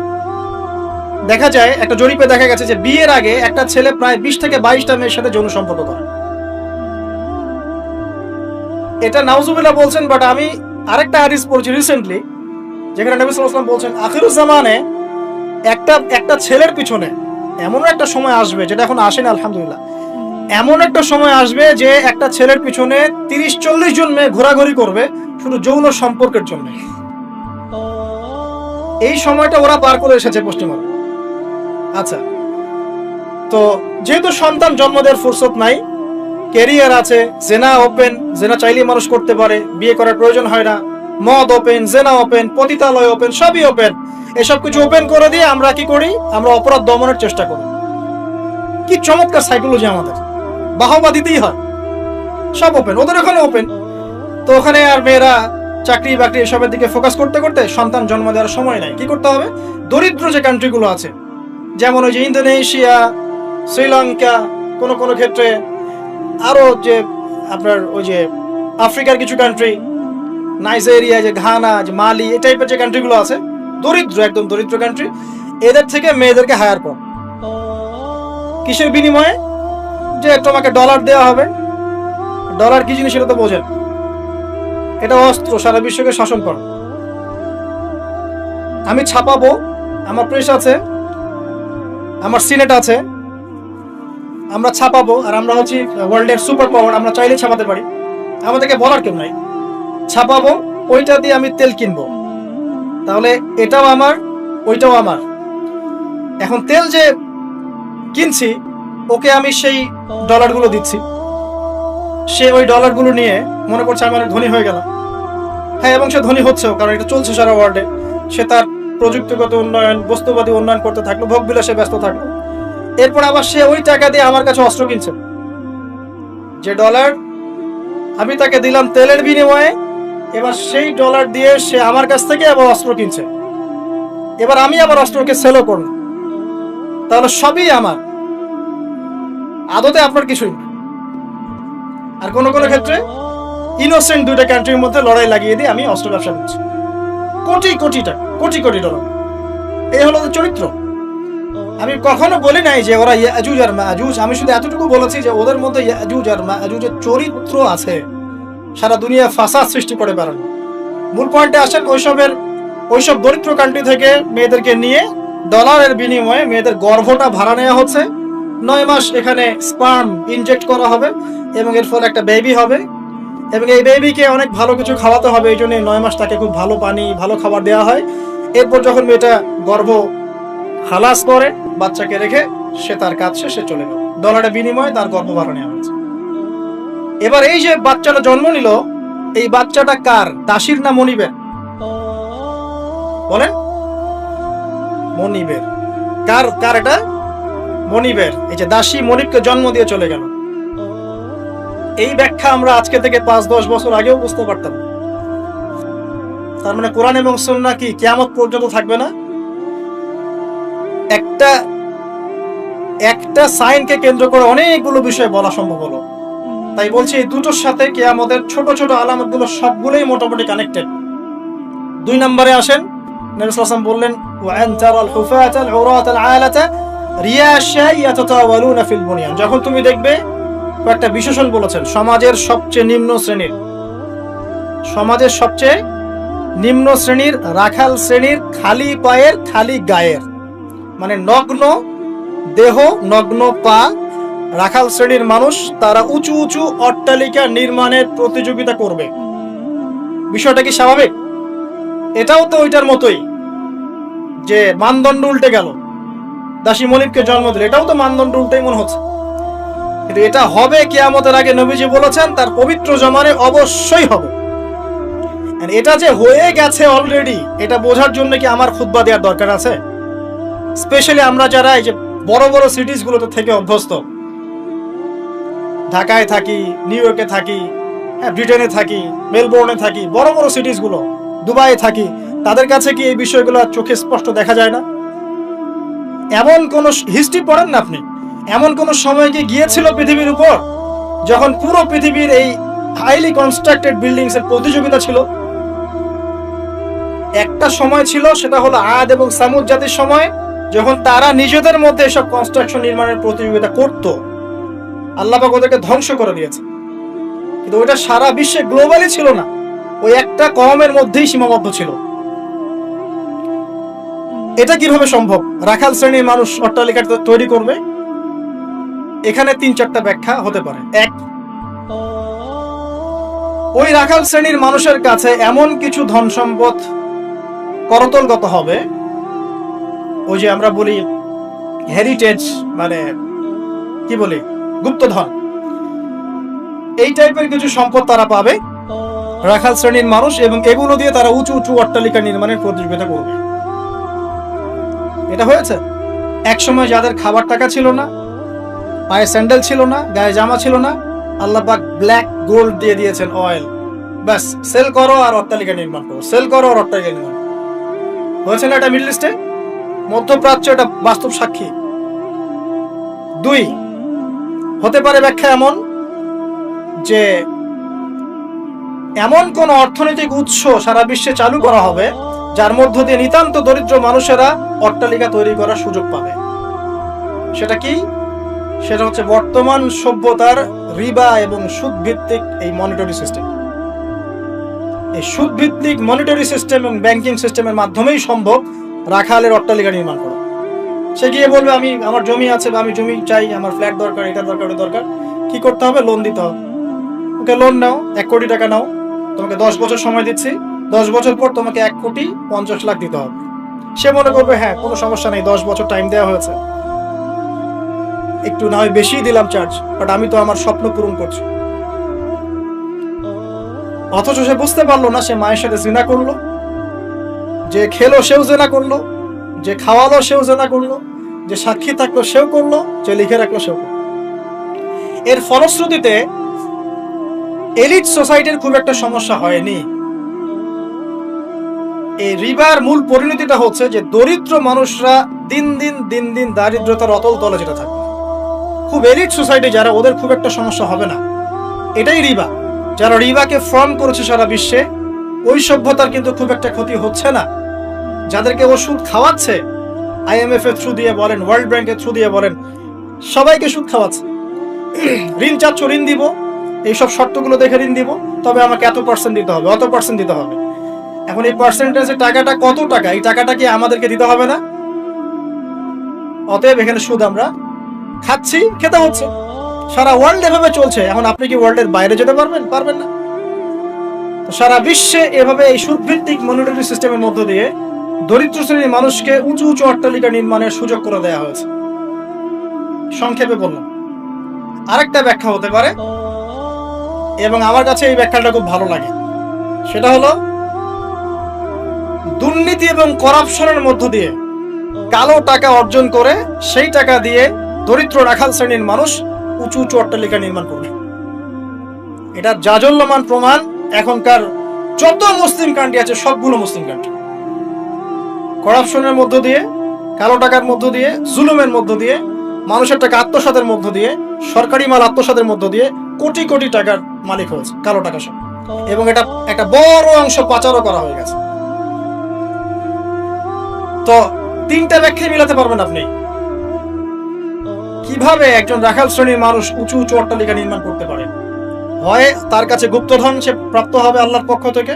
দেখা যায়, একটা জরিপে দেখা গেছে যে বিয়ের আগে একটা ছেলে প্রায় 20 থেকে 22টা মেয়ের সাথে যৌন সম্পর্ক করে। এটা নাউজুবিল্লাহ বলছেন, বাট আমি আরেকটা হাদিস পড়ছি রিসেন্টলি, যেখানে নবী সাল্লাল্লাহু আলাইহি ওয়াসাল্লাম বলছেন আখিরুজ জামানে একটা ছেলের পিছনে এমন একটা সময় আসবে, যেটা এখন আসেনি আলহামদুলিল্লাহ, এমন একটা সময় আসবে যে একটা ছেলের পিছনে 30-40 জন মেয়ে ঘোরাঘুরি করবে শুধু যৌন সম্পর্কের জন্য। এই সময়টা ওরা পার করে এসেছে পশ্চিমবঙ্গে। আচ্ছা, তো যেহেতু সন্তান জন্ম দেওয়ার ফুরসত নাই, ক্যারিয়ার আছে, জেনা ওপেন, জেনা চাইলেই মানুষ করতে পারে, বিয়ে করার প্রয়োজন হয় না, মদ ওপেন, জেনা ওপেন, পতিতালয় ওপেন, সবই ওপেন। এসব কিছু ওপেন করে দিয়ে আমরা কি করি? আমরা অপরাধ দমনের চেষ্টা করি। কি চমৎকার সাইকোলজি আমাদের, বাহবা দিতেই হয়। সব ওপেন, ওদের ওখানে ওপেন। তো ওখানে আর মেয়েরা চাকরি বাকরি এসবের দিকে ফোকাস করতে করতে সন্তান জন্ম দেওয়ার সময় নাই। কি করতে হবে, দরিদ্র যে কান্ট্রিগুলো আছে, যেমন ওই যে ইন্দোনেশিয়া, শ্রীলঙ্কা, কোন কোন ক্ষেত্রে আরো যে আপনার ওই যে আফ্রিকার কিছু কান্ট্রি, নাইজেরিয়া, যে ঘানা, যে মালি, এই টাইপের যে কান্ট্রিগুলো আছে, দরিদ্র, একদম দরিদ্র কান্ট্রি, এদের থেকে মেয়েদেরকে হায়ার কর। কিসের বিনিময়ে? যে তোমাকে ডলার দেওয়া হবে। ডলার কি জিনিস সেটা তো বোঝেন, এটা অস্ত্র, সারা বিশ্বকে শাসন কর। আমি ছাপাবো, আমার প্রেস আছে, আমার সিনেট আছে, আমরা ছাপাবো, আর আমরা হচ্ছি ওয়ার্ল্ডের সুপার পাওয়ার, আমরা চাইলে ছাপাতে পারি, আমাদেরকে বলার কেউ নাই। ছাপাবো, ওইটা দিয়ে আমি তেল কিনবো, তাহলে এটাও আমার, ওইটাও আমার। এখন তেল যে কিনছি, ওকে আমি সেই ডলারগুলো দিচ্ছি, সে ওই ডলারগুলো নিয়ে মনে করছে আমি অনেক ধনী হয়ে গেলাম। হ্যাঁ, এবং সে ধনী হচ্ছেও, কারণ এটা চলছে সারা ওয়ার্ল্ডে। সে তার প্রযুক্তিগত উন্নয়ন, বস্তুবাদী উন্নয়ন করতে থাকলো, ভোগ বিলাসে ব্যস্ত থাকলো। এরপর আবার সে ওই টাকা দিয়ে আমার কাছে অস্ত্র কিনছে। যে ডলার আমি তাকে দিলাম তেলের বিনিময়ে, এবার সেই ডলার দিয়ে সে আমার কাছ থেকে আবার অস্ত্র কিনছে। এবার আমি আবার অস্ত্রকে সেলও করব, তাহলে সবই আমার, আদতে আপনার কিছুই না। আর কোন কোন ক্ষেত্রে ইনোসেন্ট দুইটা কান্ট্রির মধ্যে লড়াই লাগিয়ে দিয়ে আমি অস্ত্র ব্যবসা করছি, কোটি কোটি টাকা, কোটি কোটি ডলার। এই হলো চরিত্র। আমি কখনো বলি নাই যে ওরা ইয়াজুজ আর মাজুজ, আমি শুধু এতটুকু বলেছি যে ওদের মধ্যে ইয়াজুজ আর মাজুজের চরিত্র আছে, সারা দুনিয়া ফাসাদ সৃষ্টি করে বেড়ানো। মূল পয়েন্টে আসেন, ওইসব দরিদ্র কান্ট্রি থেকে মেয়েদেরকে নিয়ে ডলারের বিনিময়ে মেয়েদের গর্ভটা ভাড়া নেওয়া হচ্ছে। 9 মাস এখানে স্পার্ম ইনজেক্ট করা হবে এবং এর ফলে একটা বেবি হবে, এবং এই বেবিকে অনেক ভালো কিছু খাওয়াতে হবে। এই জন্য 9 মাস তাকে খুব ভালো পানি, ভালো খাবার দেওয়া হয়। এরপর যখন মেয়েটা গর্ভ হালাস করে, বাচ্চাকে রেখে সে তার কাজ শেষে চলে গেল, ডলারের বিনিময়ে তার গর্ভ ভাড়া নেওয়া হয়েছে। এবার এই যে বাচ্চাটা জন্ম নিল, এই বাচ্চাটা কার? দাসীর না মনিবের? বলেন, মনিবের। কার কার এটা? মনিবের। এই যে দাসী মনিবকে জন্ম দিয়ে চলে গেল, এই ব্যাখ্যা আমরা আজকে থেকে 5-10 বছর আগেও বুঝতে পারতাম। তার মানে কোরআন এবং সুন্নাহ কি কিয়ামত পর্যন্ত থাকবে না? একটা সাইনকে কেন্দ্র করে অনেকগুলো বিষয় বলা সম্ভব হলো। তাই বলছি, এই দুটোর সাথে কিয়ামতের ছোট ছোট আলামতগুলো সবগুলোই মোটামুটি কানেক্টেড। 2 নম্বরে আসেন, নবী সাল্লাল্লাহু আলাইহি ওয়াসাল্লাম বললেন, ওয়া আন তারাল হুফাতাল উরাতাল আলাতা রিয়াশা ইয়াতাতাওয়ালুনা ফিল বুনিয়ান। যখন তুমি দেখবে, একটা বিশেষণ বলেছেন, সমাজের সবচেয়ে নিম্ন শ্রেণীর রাখাল শ্রেণীর, খালি পায়ের, খালি গায়ের, মানে নগ্ন দেহ, নগ্ন পা রাখাল শ্রেণীর মানুষ, তারা উঁচু উঁচু অট্টালিকা নির্মাণের প্রতিযোগিতা করবে। বিষয়টা কি স্বাভাবিক? এটাও তো ওইটার মতোই, যে মানদণ্ড উল্টে গেল, দাসী মনিবকে জন্ম দিল, এটাও তো মানদণ্ড উল্টেই মনে হচ্ছে। কিন্তু এটা হবে কিয়ামতের আগে, নবীজি বলেছেন তার পবিত্র জমানে অবশ্যই হবে। এটা যে হয়ে গেছে অলরেডি, এটা বোঝার জন্য কি আমার খুতবা দেওয়ার দরকার আছে? স্পেশালি আমরা যারা এই যে বড় বড় সিটিজ গুলোতে থেকে অভ্যস্ত, ঢাকায় থাকি, নিউ ইয়র্কে থাকি, ব্রিটেনে থাকি, মেলবোর্নে থাকি, বড় বড় সিটিজ গুলো, দুবাইয়ে থাকি, তাদের কাছে কি এই বিষয়গুলো চোখে স্পষ্ট দেখা যায় না? এমন কোন হিস্ট্রি পড়েন না আপনি, এমন কোন সময় কি গিয়েছিল পৃথিবীর উপর যখন পুরো পৃথিবীর এই হাইলি কনস্ট্রাক্টেড বিল্ডিংস এর প্রতিযোগিতা ছিল? একটা সময় ছিল, সেটা হলো আদ এবং সামুদ জাতির সময়, যখন তারা নিজেদের মধ্যে এসব কনস্ট্রাকশন নির্মাণের প্রতিযোগিতা করত। আল্লাহ পাক ওদেরকে ধ্বংস করে দিয়েছে, কিন্তু ওইটা সারা বিশ্বে গ্লোবালি ছিল না, ওই একটা কওমের মধ্যেই সীমাবদ্ধ ছিল। এটা কিভাবে সম্ভব? রাখাল শ্রেণীর মানুষ অট্টালিকা তৈরি করবে? এখানে 3-4টা ব্যাখ্যা হতে পারে। এক, ওই রাখাল শ্রেণীর মানুষের কাছে এমন কিছু ধন সম্পদ করতলগত হবে, ওই যে আমরা বলি হেরিটেজ, মানে কি বলি, গুপ্তধন, এই টাইপের কিছু সম্পদ তারা পাবে রাখাল শ্রেণীর মানুষ, এবং এগুলো দিয়ে তারা উঁচু উঁচু অট্টালিকা নির্মাণের প্রতিযোগিতা করবে। এটা হয়েছে এক সময় যাদের খাবার টাকা ছিল না, পায়ে স্যান্ডেল ছিল না, গায়ে জামা ছিল না, আল্লাহ পাক ব্ল্যাক গোল্ড দিয়ে দিয়েছেন, অয়েল। ব্যাস সেল করো আর অট্টালিকা নির্মাণ করো, সেল করো আর অট্টালিকা নির্মাণ করো। হয়েছে না এটা মিডল ইস্টে? মধ্যপ্রাচ্য এটা বাস্তব সাক্ষী। 2, হতে পারে ব্যাখ্যা এমন যে এমন কোন অর্থনৈতিক উৎস সারা বিশ্বে চালু করা হবে যার মধ্য দিয়ে নিতান্ত দরিদ্র মানুষেরা অট্টালিকা তৈরি করার সুযোগ পাবে। সেটা কি? সেটা হচ্ছে বর্তমান সভ্যতার রিবা এবং সুদ ভিত্তিক এই মনিটরি সিস্টেম। এই সুদ ভিত্তিক মনিটরি সিস্টেম এবং ব্যাংকিং সিস্টেমের মাধ্যমেই সম্ভব রাখালের অট্টালিকা নির্মাণ করা। সে গিয়ে বলবে আমি আমার জমি আছে বা আমি জমি চাই, আমার ফ্ল্যাট দরকার, এটা দরকার, ওটা দরকার। কি করতে হবে? লোন দিতে হবে। ওকে লোন নাও, 1 কোটি টাকা নাও, তোমাকে 10 বছর সময় দিচ্ছি, 10 বছর পর তোমাকে 1,50,00,000 দিতে হবে। সে মনে করবে হ্যাঁ কোনো সমস্যা নেই, 10 বছর টাইম দেওয়া হয়েছে, একটু না হয় বেশি দিলাম চার্জ, বাট আমি তো আমার স্বপ্ন পূরণ করছি। অথচ সে বুঝতে পারলো না সে মায়ের সাথে জিনা করলো, যে খেলো সেও জিনা করলো, যে খাওয়ালো সেও জিনা করলো, যে সাক্ষী থাকলো সেও করলো, যে লিখে রাখলো সেও করলো। এর ফলশ্রুতিতে এলিট সোসাইটির খুব একটা সমস্যা হয়নি। এই রিবার মূল পরিণতিটা হচ্ছে যে দরিদ্র মানুষরা দিন দিন দারিদ্রতার অতল তলে যেটা থাকে। খুব এলিট সোসাইটি যারা, ওদের খুব একটা সমস্যা হবে না। এটাই রিবা। যারা রিবাকে ফর্ম করেছে সারা বিশ্বে, ওই সভ্যতার কিন্তু খুব একটা ক্ষতি হচ্ছে না। যাদেরকে ওষুধ খাওয়াচ্ছে, IMF এর থ্রু দিয়ে বলেন, ওয়ার্ল্ড ব্যাংকের থ্রু দিয়ে বলেন, সবাইকে সুদ খাওয়াচ্ছে। ঋণ চাচ্ছ, ঋণ দিব, এইসব শর্তগুলো দেখে ঋণ দিব, তবে আমাকে এত % দিতে হবে, অত % দিতে হবে। এখন এই পার্সেন্টেজের টাকাটা কত টাকা, এই টাকাটা কি আমাদেরকে দিতে হবে না? অতএব এখানে সুদ আমরা খাচ্ছি, খেতে হচ্ছে। সারা ওয়ার্ল্ড এভাবে চলছে। এখন আপনি কি ওয়ার্ল্ডের বাইরে যেতে পারবেন? পারবেন না। তো সারা বিশ্বে এভাবে এই সুদ ভিত্তিক মনিটরি সিস্টেমের মধ্য দিয়ে দরিদ্র শ্রেণীর মানুষকে উঁচু উঁচু অট্টালিকা নির্মাণের সুযোগ করে দেওয়া হয়েছে। সংক্ষেপে বললাম। আরেকটা ব্যাখ্যা হতে পারে, এবং আমার কাছে এই ব্যাখ্যাটা খুব ভালো লাগে, সেটা হলো দুর্নীতি এবং করাপশনের মধ্য দিয়ে কালো টাকা অর্জন করে সেই টাকা দিয়ে দরিদ্র রাখাল শ্রেণীর মানুষ উঁচু উঁচু অট্টালিকা নির্মাণ করবে। এটার জাজল্যমান প্রমাণ এখনকার যত মুসলিম কান্ট্রি আছে সবগুলো মুসলিম কান্ট্রি করাপশনের মধ্য দিয়ে, কালো টাকার মধ্য দিয়ে, জুলুমের মধ্য দিয়ে, মানুষের টাকা আত্মসাতের মধ্য দিয়ে, সরকারি মাল আত্মসাতের মধ্য দিয়ে কোটি কোটি টাকার মালিক হয়েছে কালো টাকা সব। এবং এটা একটা বড় অংশ পাচারও করা হয়ে গেছে। তো 3টা ব্যাখ্যায় মিলাতে পারবেন আপনি কিভাবে একজন রাখাল শ্রেণীর মানুষ উঁচু উঁচু অট্টালিকা নির্মাণ করতে পারে। হয় তার কাছে গুপ্তধন সে প্রাপ্ত হবে আল্লাহর পক্ষ থেকে,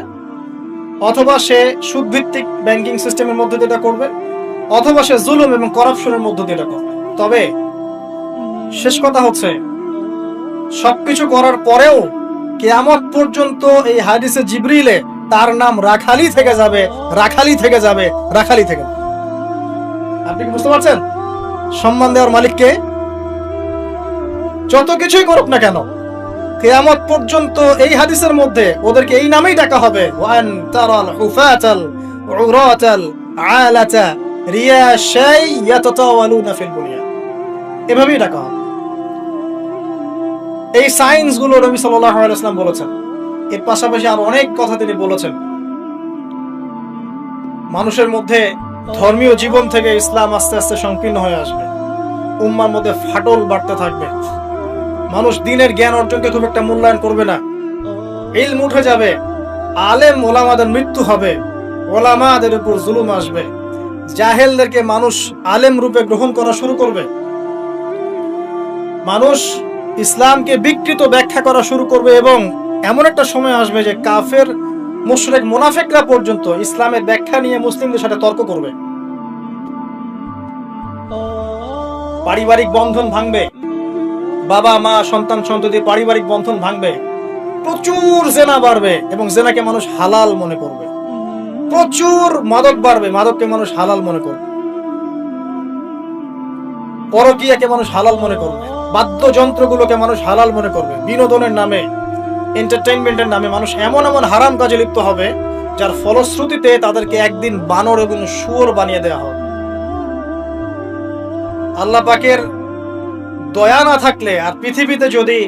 অথবা সে সুদভিত্তিক ব্যাংকিং সিস্টেমের মধ্যে দিয়ে এটা করবে, অথবা সে জুলুম এবং করাপশনের মধ্য দিয়ে এটা করবে। তবে শেষ কথা হচ্ছে, সবকিছু করার পরেও কিয়ামত পর্যন্ত এই হাদিসে জিবরিলে তার নাম রাখালি থেকে যাবে, রাখালি থেকে যাবে, রাখালি থেকে। আপনি কি বুঝতে পারছেন? সম্মান দেওয়ার মালিককে। যত কিছুই করুক না কেন, কিয়ামত পর্যন্ত এই হাদিসের মধ্যে ওদেরকে এই নামেই ডাকা হবে, ওয়ান তারাল হুফাতাল উরাতাল আলাতা রিয়াশাই ইয়াতাতাওয়ালুনা ফিল বুনিয়ান, এভাবেই ডাকা হবে। এই সায়েন্স গুলো নবী সাল্লাল্লাহু আলাইহি ওয়াসাল্লাম বলেছেন। এর পাশাপাশি আর অনেক কথা তিনি বলেছেন। মানুষের মধ্যে ধর্মীয় জীবন থেকে ইসলাম আস্তে আস্তে সংকীর্ণ হয়ে আসবে, উম্মার মধ্যে ফাটল বাড়তে থাকবে, মানুষ দ্বীনের জ্ঞান অর্জনকে খুব একটা মূল্যায়ন করবে না, ইলম উঠে যাবে, আলেম ওলামাদের মৃত্যু হবে, ওলামাদের উপর জুলুম আসবে, জাহেলদেরকে মানুষ আলেম রূপে গ্রহণ করা শুরু করবে, মানুষ ইসলামকে বিকৃত ব্যাখ্যা করা শুরু করবে, এবং এমন একটা সময় আসবে যে কাফের মুশরিক মুনাফিকরা পর্যন্ত ইসলামের ব্যাখ্যা নিয়ে মুসলিমদের সাথে তর্ক করবে। পারিবারিক বন্ধন ভাঙবে, বাবা মা সন্তান সন্ততি পারিবারিক বন্ধন ভাঙবে, প্রচুর জেনা বাড়বে এবং জেনাকে মানুষ হালাল মনে করবে, প্রচুর মাদক বাড়বে, মাদককে মানুষ হালাল মনে করবে, পরকীয়াকে মানুষ হালাল মনে করবে, বাদ্যযন্ত্রগুলোকে মানুষ হালাল মনে করবে, বিনোদনের নামে, এন্টারটেইনমেন্টের নামে মানুষ এমন এমন হারাম কাজে লিপ্ত হবে যার ফলশ্রুতিতে তাদেরকে একদিন বানর এবং শুয়োর বানিয়ে দেওয়া হবে। আল্লাহ পাকের দয়া না থাকলে আর পৃথিবীতে যদি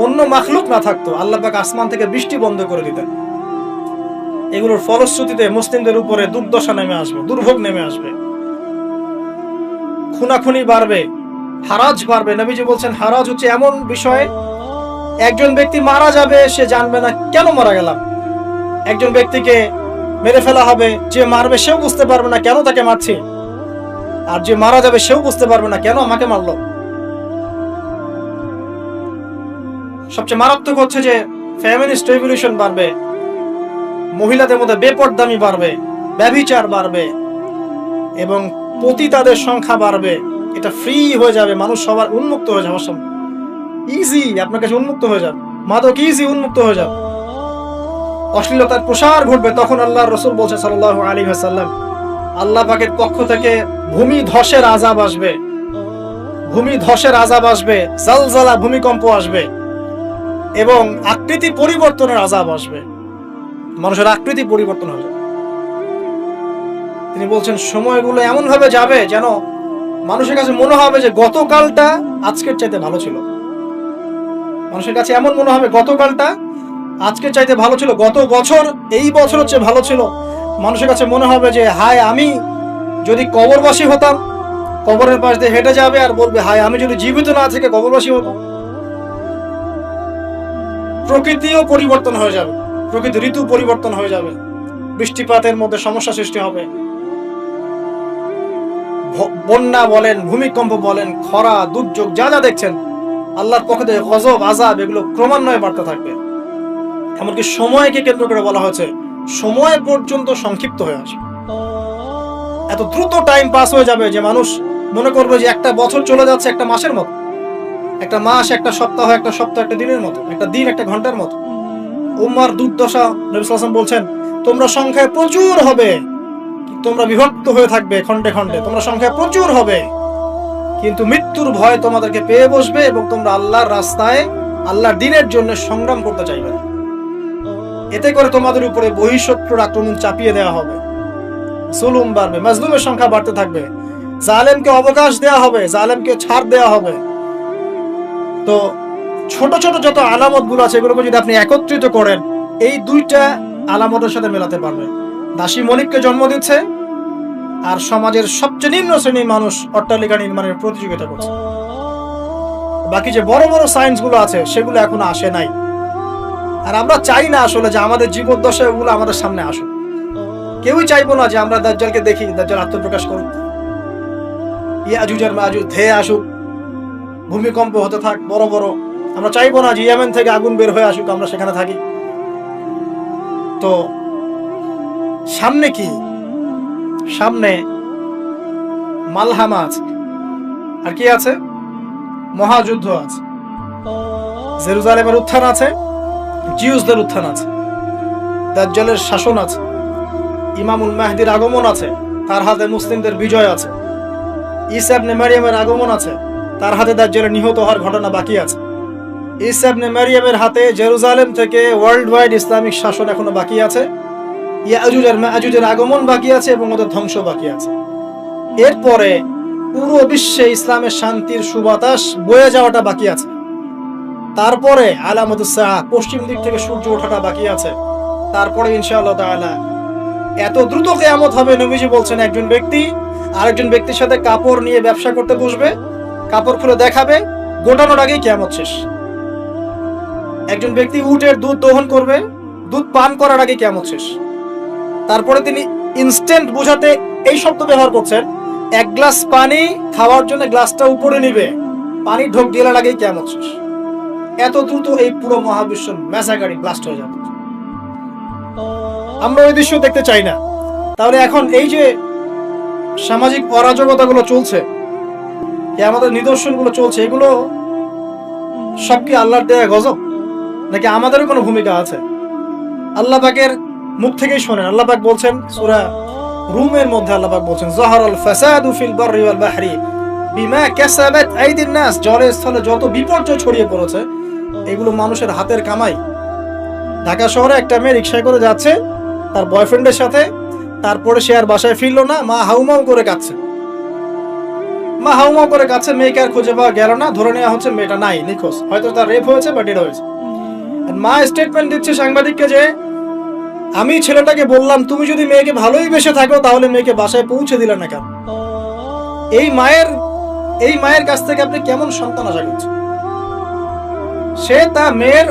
অন্য মাখলুক না থাকতো, আল্লাহ পাক আসমান থেকে বৃষ্টি বন্ধ করে দিতেন। এগুলোর ফলশ্রুতিতে মুসলিমদের উপরে দুর্দশা নেমে আসবে, দুর্ভোগ নেমে আসবে, খুনাখুনি বাড়বে, হারাজ বাড়বে। নবীজি বলছেন হারাজ হচ্ছে এমন বিষয়, একজন ব্যক্তি মারা যাবে, সে জানবে না কেন মারা গেলাম। একজন ব্যক্তিকে মেরে ফেলা হবে, যে মারবে সেও বুঝতে পারবে না কেন তাকে মারছি, আর যে মারা যাবে সেও বুঝতে পারবে না কেন আমাকে মারলো। সবচেয়ে মারাত্মক হচ্ছে যে ফেমিনিস্ট রেভলিউশন বাড়বে, মহিলাদের মধ্যে বেপরদামি বাড়বে, ব্যভিচার বাড়বে এবং পতিতাদের সংখ্যা বাড়বে। এটা ফ্রি হয়ে যাবে, মানুষ সবার উন্মুক্ত হয়ে যাবে, ইজি আপনার কাছে উন্মুক্ত হয়ে যাবে, মাদক ইজি উন্মুক্ত হয়ে যাবে, অশ্লীলতার প্রসার ঘটবে। তখন আল্লাহর রাসূল বলছেন সাল্লাল্লাহু আলাইহি ওয়াসাল্লাম, আল্লাহ পাকের পক্ষ থেকে ভূমি ধসের আযাব আসবে, ভূমি ধসের আযাব আসবে, জালজালা ভূমিকম্প আসবে এবং আকৃতি পরিবর্তনের আযাব আসবে, মানুষের আকৃতি পরিবর্তন হবে। তিনি বলছেন সময়গুলো এমন ভাবে যাবে যেন মানুষের কাছে মনে হবে যে গতকালটা আজকের চাইতে ভালো ছিল। মানুষের কাছে এমন মনে হবে গতকালটা আজকের চাইতে ভালো ছিল, গত বছর এই বছর হচ্ছে ভালো ছিল। মানুষের কাছে মনে হবে যে হায় আমি যদি কবরবাসী হতাম, কবরের পাশ দিয়ে হেঁটে যাবে আর বলবে হায় আমি যদি জীবিত না থেকে কবরবাসী হতাম। প্রকৃতিও পরিবর্তন হয়ে যাবে, প্রকৃতি ঋতু পরিবর্তন হয়ে যাবে, বৃষ্টিপাতের মধ্যে সমস্যা সৃষ্টি হবে, বন্যা বলেন, ভূমিকম্প বলেন, খরা, দুর্যোগ যা যা দেখছেন আল্লাহর পক্ষ থেকে গজব, আযাব এগুলো ক্রমান্বয়ে বাড়তে থাকবে। এমনকি সময়কে কেন্দ্র করে বলা হয়েছে সময় পর্যন্ত সংক্ষিপ্ত হয়ে আসবে। এত দ্রুত টাইম পাস হয়ে যাবে যে মানুষ মনে করবে যে একটা বছর চলে যাচ্ছে একটা মাসের মতো, একটা মাস একটা সপ্তাহ, একটা সপ্তাহ একটা দিনের মতো, একটা দিন একটা ঘন্টার মতো। উম্মার দুর্দশা, নবী সাল্লাল্লাহু আলাইহি ওয়াসাল্লাম বলছেন তোমরা সংখ্যায় প্রচুর হবে, তোমরা বিভক্ত হয়ে থাকবে খণ্ডে খণ্ডে, তোমরা সংখ্যায় প্রচুর হবে, কিন্তু মৃত্যুর ভয় তোমাদেরকে পেয়ে বসবে এবং তোমরা আল্লাহর রাস্তায় আল্লাহর দ্বীনের জন্য সংগ্রাম করতে চাইবে না। এতে করে তোমাদের উপরে বহিঃশত্রুর আক্রমণ চাপিয়ে দেওয়া হবে, জুলুম বাড়বে, মাজলুমের সংখ্যা বাড়তে থাকবে, জালেমকে অবকাশ দেওয়া হবে, জালেমকে ছাড় দেওয়া হবে। তো ছোট ছোট যত আলামত গুলো আছে এগুলোকে যদি আপনি একত্রিত করেন, এই দুইটা আলামতের সাথে মেলাতে পারবেন। দাসী মনিককে জন্ম দিচ্ছে আর সমাজের সবচেয়ে নিম্ন শ্রেণীর মানুষ অট্টালিকা নির্মাণের প্রতিযোগিতা করছে। বাকি যে বড় বড় সায়েন্স গুলো আছে সেগুলো এখনো আসে নাই। আর আমরা চাই না আসলে যে আমাদের জীবদ্দশা এগুলো আমাদের সামনে আসুক। কেউই চাইবো না যে আমরা দাজ্জালকে দেখি, দাজ্জাল আত্মপ্রকাশ করুক, ইয়াজুজ আর মাজুজ ধেয়ে আসুক, ভূমিকম্প হতে থাক বড় বড়। আমরা চাইবো না যে ইয়েমেন থেকে আগুন বের হয়ে আসুক, আমরা সেখানে থাকি। তো সামনে কি? সামনে মালহামা আছে, আর কি আছে? মহাযুদ্ধ আছে, জেরুজালেমের উত্থান আছে, জিউসদের উত্থান আছে, দাজ্জালের শাসন আছে, ইমামুল মাহদির আগমন আছে, তার হাতে মুসলিমদের বিজয় আছে, ঈসা ইবনে মারিয়ামের আগমন আছে, তার হাতে দাজ্জালের নিহত হওয়ার ঘটনা বাকি আছে, ঈসা ইবনে মারিয়ামের হাতে জেরুজালেম থেকে ওয়ার্ল্ড ওয়াইড ইসলামিক শাসন এখনো বাকি আছে, ইয়াজুজ আর মাজুজের আগমন বাকি আছে এবং ওদের ধ্বংস বাকি আছে। এরপরে পুরো বিশ্বে ইসলামের শান্তির সুবাতাস বয়ে যাওয়াটা বাকি আছে। তারপরে আলামতুস সাআহ, পশ্চিম দিক থেকে সূর্য ওঠাটা বাকি আছে। তারপরে ইনশাআল্লাহ তাআলা এত দ্রুত কিয়ামত হবে, নবীজি বলছেন একজন ব্যক্তি আরেকজন ব্যক্তির সাথে কাপড় নিয়ে ব্যবসা করতে বসবে, কাপড় খুলে দেখাবে, গোটানোর আগেই কিয়ামত শেষ। একজন ব্যক্তি উটের দুধ দহন করবে, দুধ পান করার আগে কিয়ামত শেষ। তারপরে তিনি ইনস্ট্যান্ট বোঝাতে এই শব্দ ব্যবহার করছেন, এক গ্লাস পানি খাওয়ার জন্য গ্লাসটা উপরে নিবে, পানি ঢোক দেওয়ার আগেই কিয়ামত শেষ। এত দ্রুত এই পুরো মহাবিশ্ব ম্যাসাকারি ব্লাস্ট হয়ে যাবে। আমরা ওই দৃশ্য দেখতে চাই না। তাহলে এখন এই যে সামাজিক অরাজকতাগুলো চলছে, আমাদের নিদর্শনগুলো চলছে, এগুলো সব কি আল্লাহর দেয়া গজব, নাকি আমাদেরও কোনো ভূমিকা আছে? আল্লাহ পাকের মুখ থেকেই শোনেন। আল্লাহ পাক বলছেন সূরা রুমের মধ্যে, আল্লাহ পাক বলছেন যাহারাল ফাসাদু ফিল বাররি ওয়াল বাহরি বিমা কাসাবাত আইদিন নাস, জলে স্থলে যত বিপর্যয় ছড়িয়ে পড়েছে এগুলো মানুষের হাতের কামাই। ঢাকা শহরে একটা মেয়ে রিকশায় করে যাচ্ছে তার বয়ফ্রেন্ডের সাথে, তারপরে সে আর বাসায় ফিরলো না, মা হাউমাউ করে কাঁদছে। মা হাউমাউ করে কাছে, মেয়েকে আর খুঁজে পাওয়া গেল না, ধরে নেওয়া হচ্ছে মেয়েটা নাই, নিখোঁজ, হয়তো তার রেপ হয়েছে বা ডেড হয়েছে। মা স্টেটমেন্ট দিচ্ছে সাংবাদিককে যে আমি ছেলেটাকে বললাম তুমি যদি মেয়েকে ভালোই বেসে থাকো তাহলে মেয়েকে বাসায় পৌঁছে দিলে না কেন? এই মায়ের কাছ থেকে আপনি কেমন সন্তান আশা করছেন? সে তার মেয়ের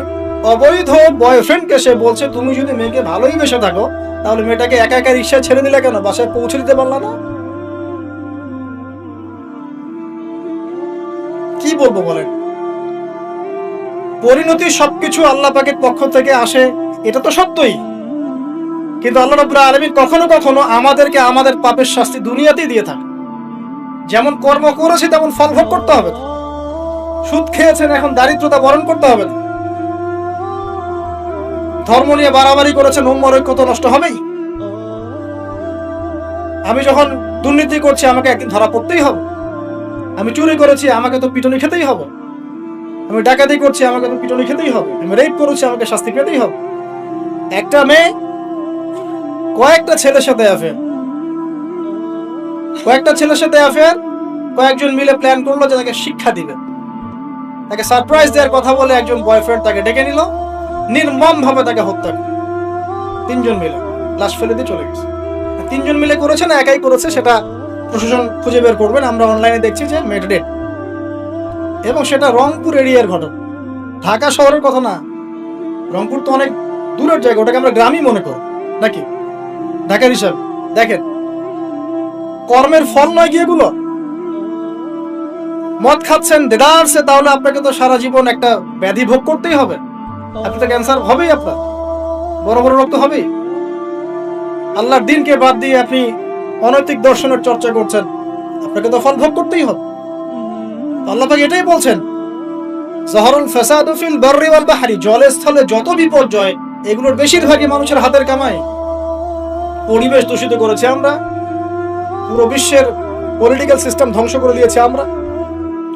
অবৈধ বয়ফ্রেন্ডকে সে বলছে তুমি যদি মেয়েকে ভালোই বেসে থাকো তাহলে মেয়েটাকে একা একা রিক্সায় ছেড়ে দিলে কেন, বাসায় পৌঁছে দিতে পারলা না? কি বলবো বলেন? পরিণতি সবকিছু আল্লাহ পাকের পক্ষ থেকে আসে, এটা তো সত্যই, কিন্তু আল্লাহ রাব্বুল আলামিন কখনো কখনো আমাদেরকে আমাদের পাপের শাস্তি দুনিয়াতেই দিয়ে থাকে। যেমন কর্ম করেছি তেমন ফল ভোগ করতে হবে। সুদ খেয়েছেন, এখন দারিদ্রতা বরণ করতে হবে। ধর্ম নিয়ে বাড়াবাড়ি করেছেন, উম্মার ঐক্য তো নষ্ট হবেই। আমি যখন দুর্নীতি করছি আমাকে একদিন ধরা পড়তেই হবে। আমি চুরি করেছি আমাকে তো পিটুনি খেতেই হবে। আমি ডাকাতি করছি আমাকে তো পিটুনি খেতেই হবে। আমি রেপ করেছি আমাকে শাস্তি পেতেই হবে। একটা মেয়ে কয়েকটা ছেলের সাথে অ্যাফেয়ার, কয়েকজন মিলে প্ল্যান করলো যে তাকে শিক্ষা দিবে, তাকে সারপ্রাইজ দেওয়ার কথা বলে একজন বয়ফ্রেন্ড তাকে ডেকে নিল, নির্মম ভাবে তাকে হত্যা করে। 3 জন মিলে লাশ ফেলে দিয়ে চলে গেছে। 3 জন মিলে করেছে না একাই করেছে সেটা প্রশাসন খুঁজে বের করবেন। আমরা অনলাইনে দেখছি যে মেয়েটা ডেড, এবং সেটা রংপুর এরিয়ার ঘটনা, ঢাকা শহরের কথা না। রংপুর তো অনেক দূরের জায়গা, ওটাকে আমরা গ্রামই মনে করি নাকি ঢাকার হিসাবে। দেখেন কর্মের ফল নয় কি এগুলো? মদ খাচ্ছেন দেদারসে, তাহলে আপনাকে তো সারা জীবন একটা ব্যাধি ভোগ করতেই হবে। আপনি তো ক্যান্সার হবেই, আপনার বড় বড় রোগ তো হবেই। আল্লাহর দিনকে বাদ দিয়ে আপনি অনৈতিক দর্শনের চর্চা করছেন, আপনাকে তো ফল ভোগ করতেই হবে। আল্লাহ পাক এটাই বলছেন, যাহারুল ফাসাদু ফিল বাররি ওয়াল বাহরি, জলে স্থলে যত বিপর্যয় এগুলোর বেশিরভাগই মানুষের হাতের কামাই। পরিবেশ দূষিত করেছি আমরা, পুরো বিশ্বের পলিটিক্যাল সিস্টেম ধ্বংস করে দিয়েছি আমরা,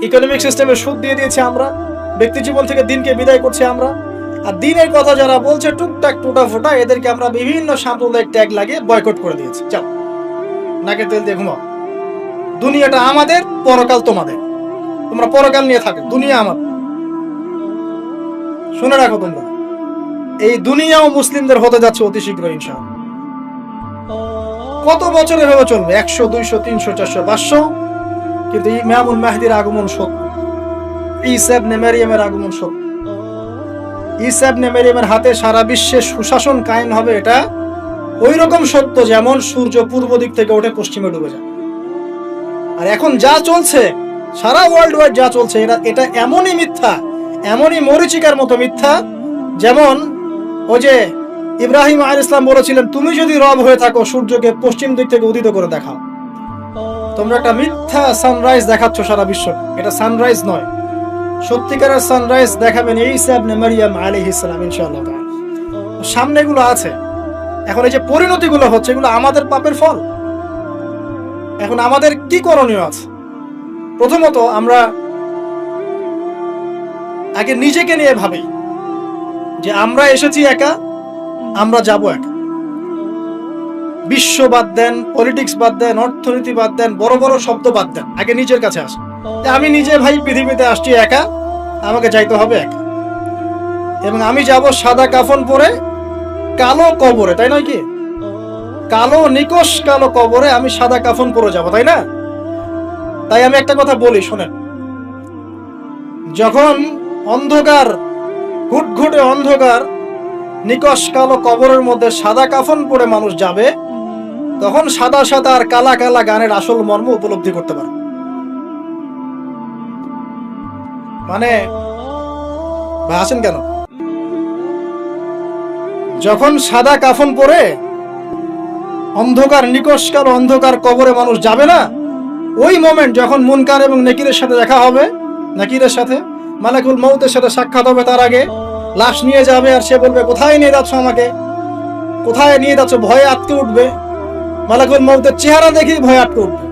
ইকোনমিক সিস্টেমে সুদ দিয়ে দিয়েছি আমরা, ব্যক্তি জীবন থেকে দিনকে বিদায় করছি আমরা। আর দিনের কথা যারা বলছে টুকটাক টুটা ফোটা, এদেরকে আমরা বিভিন্ন সাম্প্রদায়িক ট্যাগ লাগিয়ে বয়কট করে দিয়েছি। যাও নাকে তেল দিয়ে ঘুমাও, দুনিয়াটা আমাদের, পরকাল তোমাদের, তোমরা পরকাল নিয়ে থাকো, দুনিয়া আমার। শুনে রাখো তোমরা, এই দুনিয়াও মুসলিমদের হতে যাচ্ছে অতি শীঘ্র ইনশাআল্লাহ। কত বছর এভাবে চলবে? 100, 200, 300, 400, 500, কিন্তু ইমামুল মাহদির আগমন সত্য, ঈসা ইবনে মারইয়ামের আগমন সত্য। ঈসা ইবনে মারইয়ামের হাতে সারা বিশ্বে সুশাসন কায়েম হবে, এটা ওই রকম সত্য যেমন সূর্য পূর্ব দিক থেকে ওঠে পশ্চিমে ডুবে যায়। আর এখন যা চলছে সারা ওয়ার্ল্ড ওয়াইড যা চলছে, এটা এমনই মিথ্যা, এমনই মরিচিকার মতো মিথ্যা, যেমন ওই যে ইব্রাহিম আলাইহিস সালাম বলেছিলেন তুমি যদি রব হয়ে থাকো সূর্যকে পশ্চিম দিক থেকে উদিত করে দেখাও। তোমরা একটা মিথ্যা সানরাইজ দেখাচ্ছ সারা বিশ্ব, এটা সানরাইজ নয়। সত্যিকারের সানরাইজ দেখাবেন ঈসা ইবনে মারইয়াম আলাইহিস সালাম ইনশাআল্লাহ। সামনে এগুলো আছে। এখন এই যে পরিণতিগুলো হচ্ছে এগুলো আমাদের পাপের ফল। এখন আমাদের কি করণীয় আছে? প্রথমত আমরা আগে নিজেকে নিয়ে ভাবি যে আমরা এসেছি একা, আমরা যাব একা। বিশ্ব বাদ দেন, পলিটিক্স বাদ দেন, অর্থনীতি বাদ দেন, বড় বড় শব্দ বাদ দেন, আগে নিজের কাছে আসেন। আমি নিজে ভাই পৃথিবীতে আসছি একা, আমাকে যাইতে হবে একা, এবং আমি যাব সাদা কাফন পরে কালো কবরে, তাই নয় কি? কালো নিকশ কালো কবরে আমি সাদা কাফন পরে যাব, তাই না? তাই আমি একটা কথা বলি শোনেন, যখন অন্ধকার, ঘুটঘুটে অন্ধকার নিকশ কালো কবরের মধ্যে সাদা কাফন পরে মানুষ যাবে, তখন সাদা সাদা আর কালা কালা গানের আসল মর্ম উপলব্ধি করতে পারে। মানে ভাসেন কেন? যখন সাদা কাফন পরে অন্ধকার নিকশ কালো অন্ধকার কবরে মানুষ যাবে না, ওই মোমেন্ট যখন মুনকার এবং নেকিরের সাথে দেখা হবে, নাকিরের সাথে মালাকুল মউতের সাথে সাক্ষাৎ হবে, তার আগে লাশ নিয়ে যাবে আর সে বলবে কোথায় নিয়ে যাচ্ছ আমাকে, কোথায় নিয়ে যাচ্ছ? ভয়ে আটকে উঠবে, মালাকুল মউতের চেহারা দেখেই ভয়ে আটকে উঠবে।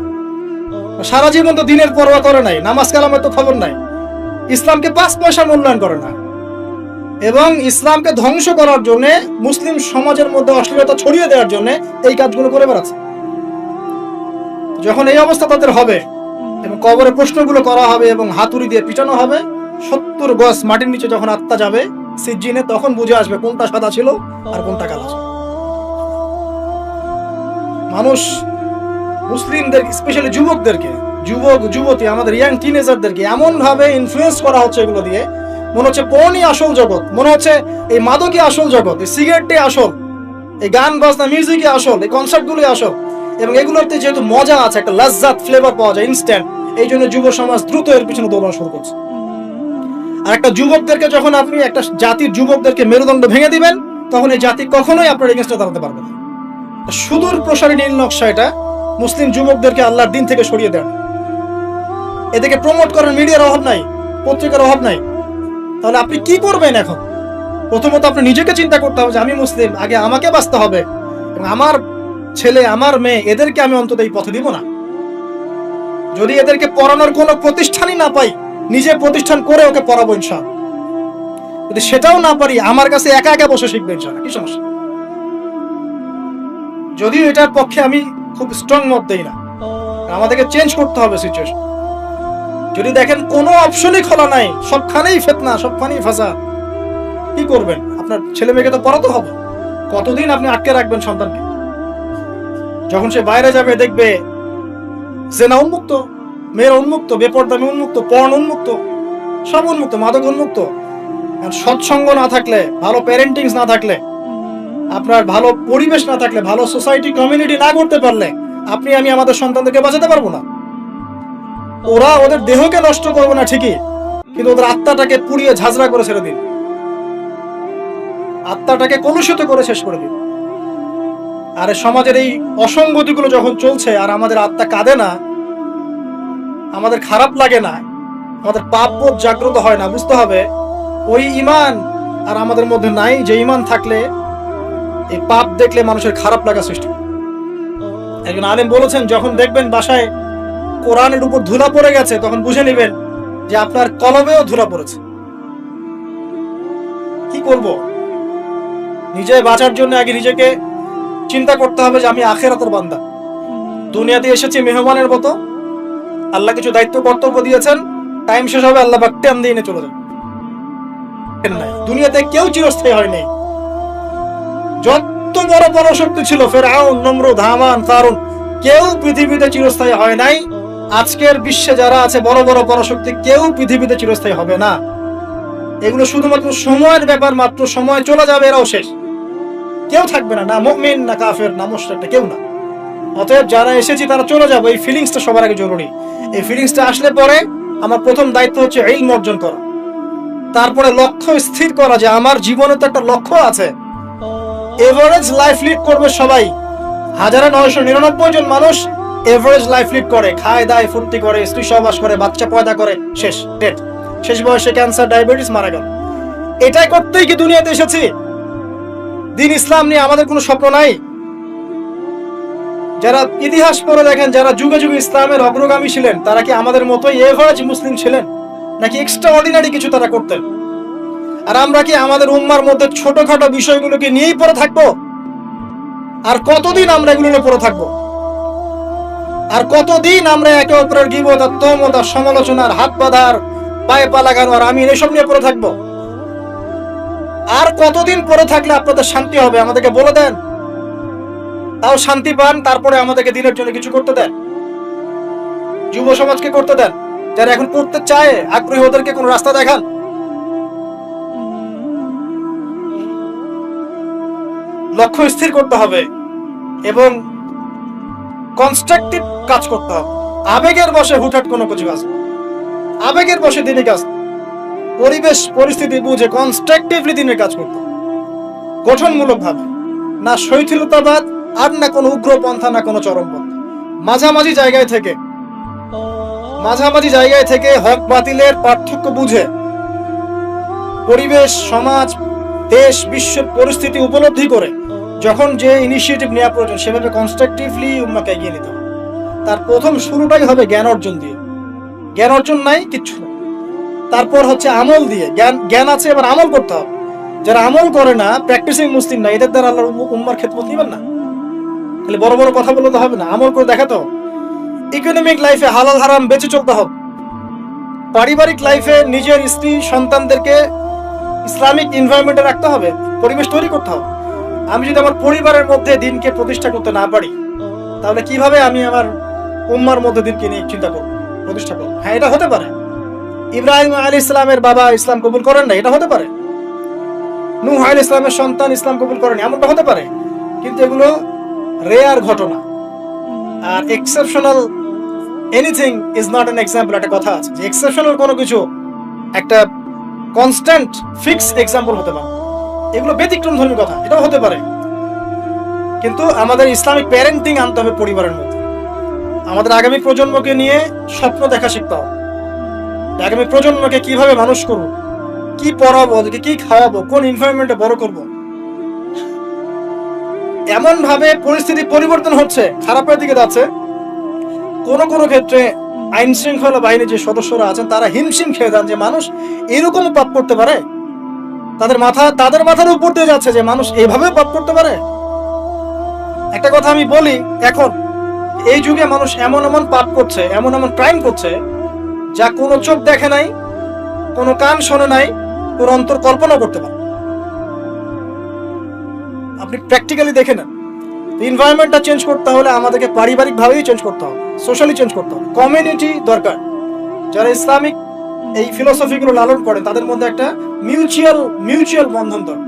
সারা জীবন তো দিনের পরোয়া করে নাই, নামাজ কালামের তো খবর নাই, ইসলামকে 5 পয়সা মূল্যায়ন করে না, এবং ইসলামকে ধ্বংস করার জন্য, মুসলিম সমাজের মধ্যে অশ্লীলতা ছড়িয়ে দেওয়ার জন্য এই কাজগুলো করে বেড়াচ্ছে। যখন এই অবস্থা তাদের হবে, এবং কবরে প্রশ্নগুলো করা হবে এবং হাতুড়ি দিয়ে পিটানো হবে। 70 গজ মাটির নিচে যখন আত্মা যাবে সিজ্জিনে, তখন বুঝে আসবে কোনটা সাদা ছিল আর কোনটা কালো ছিল। মানুষ মুসলিমদের, স্পেশালি যুবকদেরকে, যুবক যুবতী, আমাদের ইয়াং টিনেজারদেরকে এমন ভাবে ইনফ্লুয়েন্স করা হচ্ছে এগুলো দিয়ে, মনে হচ্ছে পর্নই আসল জগৎ, মনে হচ্ছে এই মাদকই আসল জগৎ, এই সিগারেটটাই আসল, এই গান বাজনা মিউজিকই আসল, এই কনসার্টগুলোই আসল। এবং এগুলোতে যেহেতু মজা আছে, একটা লজ্জাত ফ্লেভার পাওয়া যায় ইনস্ট্যান্ট, এই জন্য যুব সমাজ দ্রুত এর পিছনে দৌড়ানো শুরু করছে। আর একটা যুবকদেরকে যখন আপনি, একটা জাতির যুবকদেরকে মেরুদণ্ড ভেঙে দিবেন, তখন এই জাতি কখনোই আপনার এগেইনস্টে দাঁড়াতে পারবে না। সুদূর প্রসারী নীল নকশা এটা, মুসলিম যুবকদেরকে আল্লাহর দিন থেকে সরিয়ে দেন। এদেরকে প্রমোট করার মিডিয়ার অভাব নাই, পত্রিকার অভাব নাই। তাহলে আপনি কি করবেন এখন? প্রথমত আপনি নিজেকে চিন্তা করতে হবে যে আমি মুসলিম, আগে আমাকে বাঁচতে হবে, এবং আমার ছেলে আমার মেয়ে এদেরকে আমি অন্তত এই পথে দিব না। যদি এদেরকে পড়ানোর কোনো প্রতিষ্ঠানই না পাই, নিজে প্রতিষ্ঠান করে ওকে পড়াবো ইনশাআল্লাহ। যদি সেটাও না পারি, আমার কাছে একা একা বসে শিখবে ইনশাআল্লাহ, কি সমস্যা? যদিও এটার পক্ষে আমি খুব স্ট্রং মত দেই না, আমাদেরকে চেঞ্জ করতে হবে সিচুয়েশন। যদি দেখেন কোনো অপশনই খোলা নাই, সবখানেই ফিতনা, সবখানেই ফাসাদ, কি করবেন? আপনার ছেলে মেয়েকে তো পড়াতে হবে। কতদিন আপনি আটকে রাখবেন সন্তানকে? যখন সে বাইরে যাবে দেখবে জেনা উন্মুক্ত, মেয়ের উন্মুক্ত, বেপরদামি উন্মুক্ত, পর্ন উন্মুক্ত, সব উন্মুক্ত, মাদক উন্মুক্ত। সৎসঙ্গ না থাকলে, ভালো প্যারেন্টিংস না থাকলে, আপনার ভালো পরিবেশ না থাকলে, ভালো সোসাইটি কমিউনিটি না করতে পারলে, আপনি আমি আমাদের সন্তানদেরকে বাঁচাতে পারবো না। ওরা ওদের দেহকে নষ্ট করবে না ঠিকই, কিন্তু ওদের আত্মাটাকে পুড়িয়ে ঝাঁঝরা করে ছেড়ে দিন, আত্মাটাকে কলুষিত করে শেষ করে দিন। আর সমাজের এই অসঙ্গতিগুলো যখন চলছে আর আমাদের আত্মা কাঁদে না, আমাদের খারাপ লাগে না, আমাদের পাপ বোধ জাগ্রত হয় না, বুঝতে হবে ওই ঈমান আর আমাদের মধ্যে নাই যে ঈমান থাকলে এই পাপ দেখলে মানুষের খারাপ লাগা সৃষ্টি। একজন আলেম বলেছেন, যখন দেখবেন বাসায় কোরআনের উপর ধুলা পড়ে গেছে, তখন বুঝে নেবেন যে আপনার কলবেও ধুলা পড়েছে। কি করব? নিজে বাঁচার জন্য আগে নিজেকে চিন্তা করতে হবে যে আমি আখিরাতের বান্দা, দুনিয়াতে এসেছি মেহমানের মতো, আল্লাহ কিছু দায়িত্ব কর্তব্য দিয়েছেন, টাইম শেষ হবে আল্লাহ পাক টাইম দিয়ে চলে যাবে। দুনিয়াতে কেউ চিরস্থায়ী হয় নাই। যত বড় বড় শক্তি ছিল, ফেরাউন, নমরুদ, হামান, কারুন, কেউ পৃথিবীতে চিরস্থায়ী হয় নাই। আজকের বিশ্বে যারা আছে বড় বড় পরাশক্তি, কেউ পৃথিবীতে চিরস্থায়ী হবে না। এগুলো শুধুমাত্র সময়ের ব্যাপার মাত্র, সময় চলে যাবে, এরাও শেষ, কেউ থাকবে না, না মুমিন, না কাফের, না মুশরিক, কেউ না। অতএব যারা এসেছি তারা চলে যাবে, এই ফিলিংসটা সবার আগে জরুরি। এই ফিলিংসটা আসলে পরে আমার প্রথম দায়িত্ব হচ্ছে ইলম অর্জন করা, তারপরে লক্ষ্য স্থির করা যে আমার জীবনে তো একটা লক্ষ্য আছে। এভারেজ লাইফ লিড করবে সবাই, 1999 জন মানুষ এভারেজ লাইফ লিড করে, খায় দায় ফুর্তি করে, স্ত্রী সহবাস করে, বাচ্চা পয়দা করে, শেষ ডেট, শেষ বয়সে ক্যান্সার, ডায়াবেটিস, মারা গেল। এটাই করতেই কি দুনিয়াতে এসেছি? দিন ইসলাম নিয়ে আমাদের কোনো স্বপ্ন নাই? যারা ইতিহাস পড়ে দেখেন, যারা যুগে যুগে ইসলামের অগ্রগামী ছিলেন, তারা কি আমাদের মতোই এভারেজ মুসলিম ছিলেন, নাকি এক্সট্রা অর্ডিনারি কিছু তারা করতেন? আর আমরা কি আমাদের উম্মার মধ্যে ছোটখাটো বিষয়গুলোকে নিয়েই পড়ে থাকবো? আর কতদিন আমরা এগুলো নিয়ে পড়ে থাকবো? আর কতদিন আমরা একে অপরের গীবত, তহমত, সমালোচনার, হাত বাঁধার, পায়ে পা লাগানো, আর আমি এসব নিয়ে পড়ে থাকবো? আর কতদিন পড়ে থাকলে আপনাদের শান্তি হবে? আমাদেরকে বলে দেন, তাও শান্তি পান, তারপরে আমাদেরকে দিনের জন্য কিছু করতে দেন, যুব সমাজকে করতে দেন, যারা এখন পড়তে চায় আগ্রহী, ওদেরকে কোন রাস্তা দেখান। লক্ষ্য স্থির করতে হবে এবং কনস্ট্রাকটিভ কাজ করতে হবে। আবেগের বশে হুটহাট কোনো কিছু কাজ, আবেগের বশে দিনের কাজ, পরিবেশ পরিস্থিতি বুঝে কনস্ট্রাকটিভলি দিনের কাজ করতে, গঠনমূলক ভাবে, না শৈথিলতাবাদ, আর না কোনো উগ্রপন্থা, না কোনো চরমপন্থা, মাঝামাঝি জায়গায় থেকে হক বাতিলের পার্থক্য বুঝে, পরিবেশ, সমাজ, দেশ, বিশ্বের পরিস্থিতি উপলব্ধি করে যখন যে ইনিশিয়েটিভ নেওয়া প্রয়োজন, সেভাবে কনস্ট্রাকটিভলি উম্মাকে এগিয়ে নিতে হবে। তার প্রথম শুরুটাই হবে জ্ঞান অর্জন দিয়ে। জ্ঞান অর্জন নাই, কিচ্ছু না। তারপর হচ্ছে আমল দিয়ে। জ্ঞান আছে, এবার আমল করতে হবে। যারা আমল করে না, প্র্যাকটিসিং মুসলিম না, এদের দ্বারা আল্লাহর উম্মার খেদমত নিবেন না। তাহলে বড় বড় কথা বলতে হবে না, আমল করে দেখাতে হবে। ইকোনমিক লাইফে হালাল হারাম বেঁচে চলতে হবে, পারিবারিক লাইফে নিজের স্ত্রী সন্তানদেরকে ইসলামিক এনভায়রনমেন্টে রাখতে হবে, পরিবেশ তৈরি করতে হবে। আমি যদি আমার পরিবারের মধ্যে দিনকে প্রতিষ্ঠা করতে না পারি, তাহলে কিভাবে আমি আমার উম্মার মধ্যে দিনকে নিয়ে চিন্তা করব, প্রতিষ্ঠা করব? হ্যাঁ, এটা হতে পারে। ইব্রাহিম আলাইহিস সালামের বাবা ইসলাম কবুল করেন না, এটা হতে পারে। নূহ আলাইহিস সালামের সন্তান ইসলাম কবুল করেন, এমনটা হতে পারে। কিন্তু এগুলো রেয়ার ঘটনা। আর exceptional anything is not an example. একটা কথা আছে যে এক্সেপশনাল কোনো কিছু একটা কনস্ট্যান্ট ফিক্স এক্সাম্পল হতে পারে। এগুলো ব্যতিক্রম ধর্মী কথা, এটাও হতে পারে। কিন্তু আমাদের ইসলামিক প্যারেন্টিং আনতে হবে পরিবারের মধ্যে। আমাদের আগামী প্রজন্মকে নিয়ে স্বপ্ন দেখা শিখতে হবে। আগামী প্রজন্মকে কিভাবে মানুষ করবো, কি পড়াবো, কি খাওয়াবো, কোন এনভায়রনমেন্টে বড় করব। এমন ভাবে পরিস্থিতি পরিবর্তন হচ্ছে, খারাপের দিকে যাচ্ছে। কোন কোন ক্ষেত্রে আইন শৃঙ্খলা বাহিনীর যে সদস্যরা আছেন তারা হিমশিম খেয়ে যান যে মানুষ এরকম পাপ করতে পারে। তাদের মাথার উপর দিয়ে যাচ্ছে যে মানুষ এইভাবে পাপ করতে পারে। একটা কথা আমি বলি, এখন এই যুগে মানুষ এমন এমন পাপ করছে, এমন এমন ক্রাইম করছে যা কোনো চোখ দেখে নাই, কোনো কান শোনে নাই, কোনো অন্তর কল্পনা করতে পারে। আপনি প্র্যাকটিক্যালি দেখে নেন। এনভায়রনমেন্টটা চেঞ্জ করতে হলে আমাদেরকে পারিবারিক ভাবেই চেঞ্জ করতে হবে, সোশ্যালি চেঞ্জ করতে হবে। কমিউনিটি দরকার। যারা ইসলামিক এই ফিলোসফিগুলো লালন করে তাদের মধ্যে একটা মিউচুয়াল বন্ধন দরকার।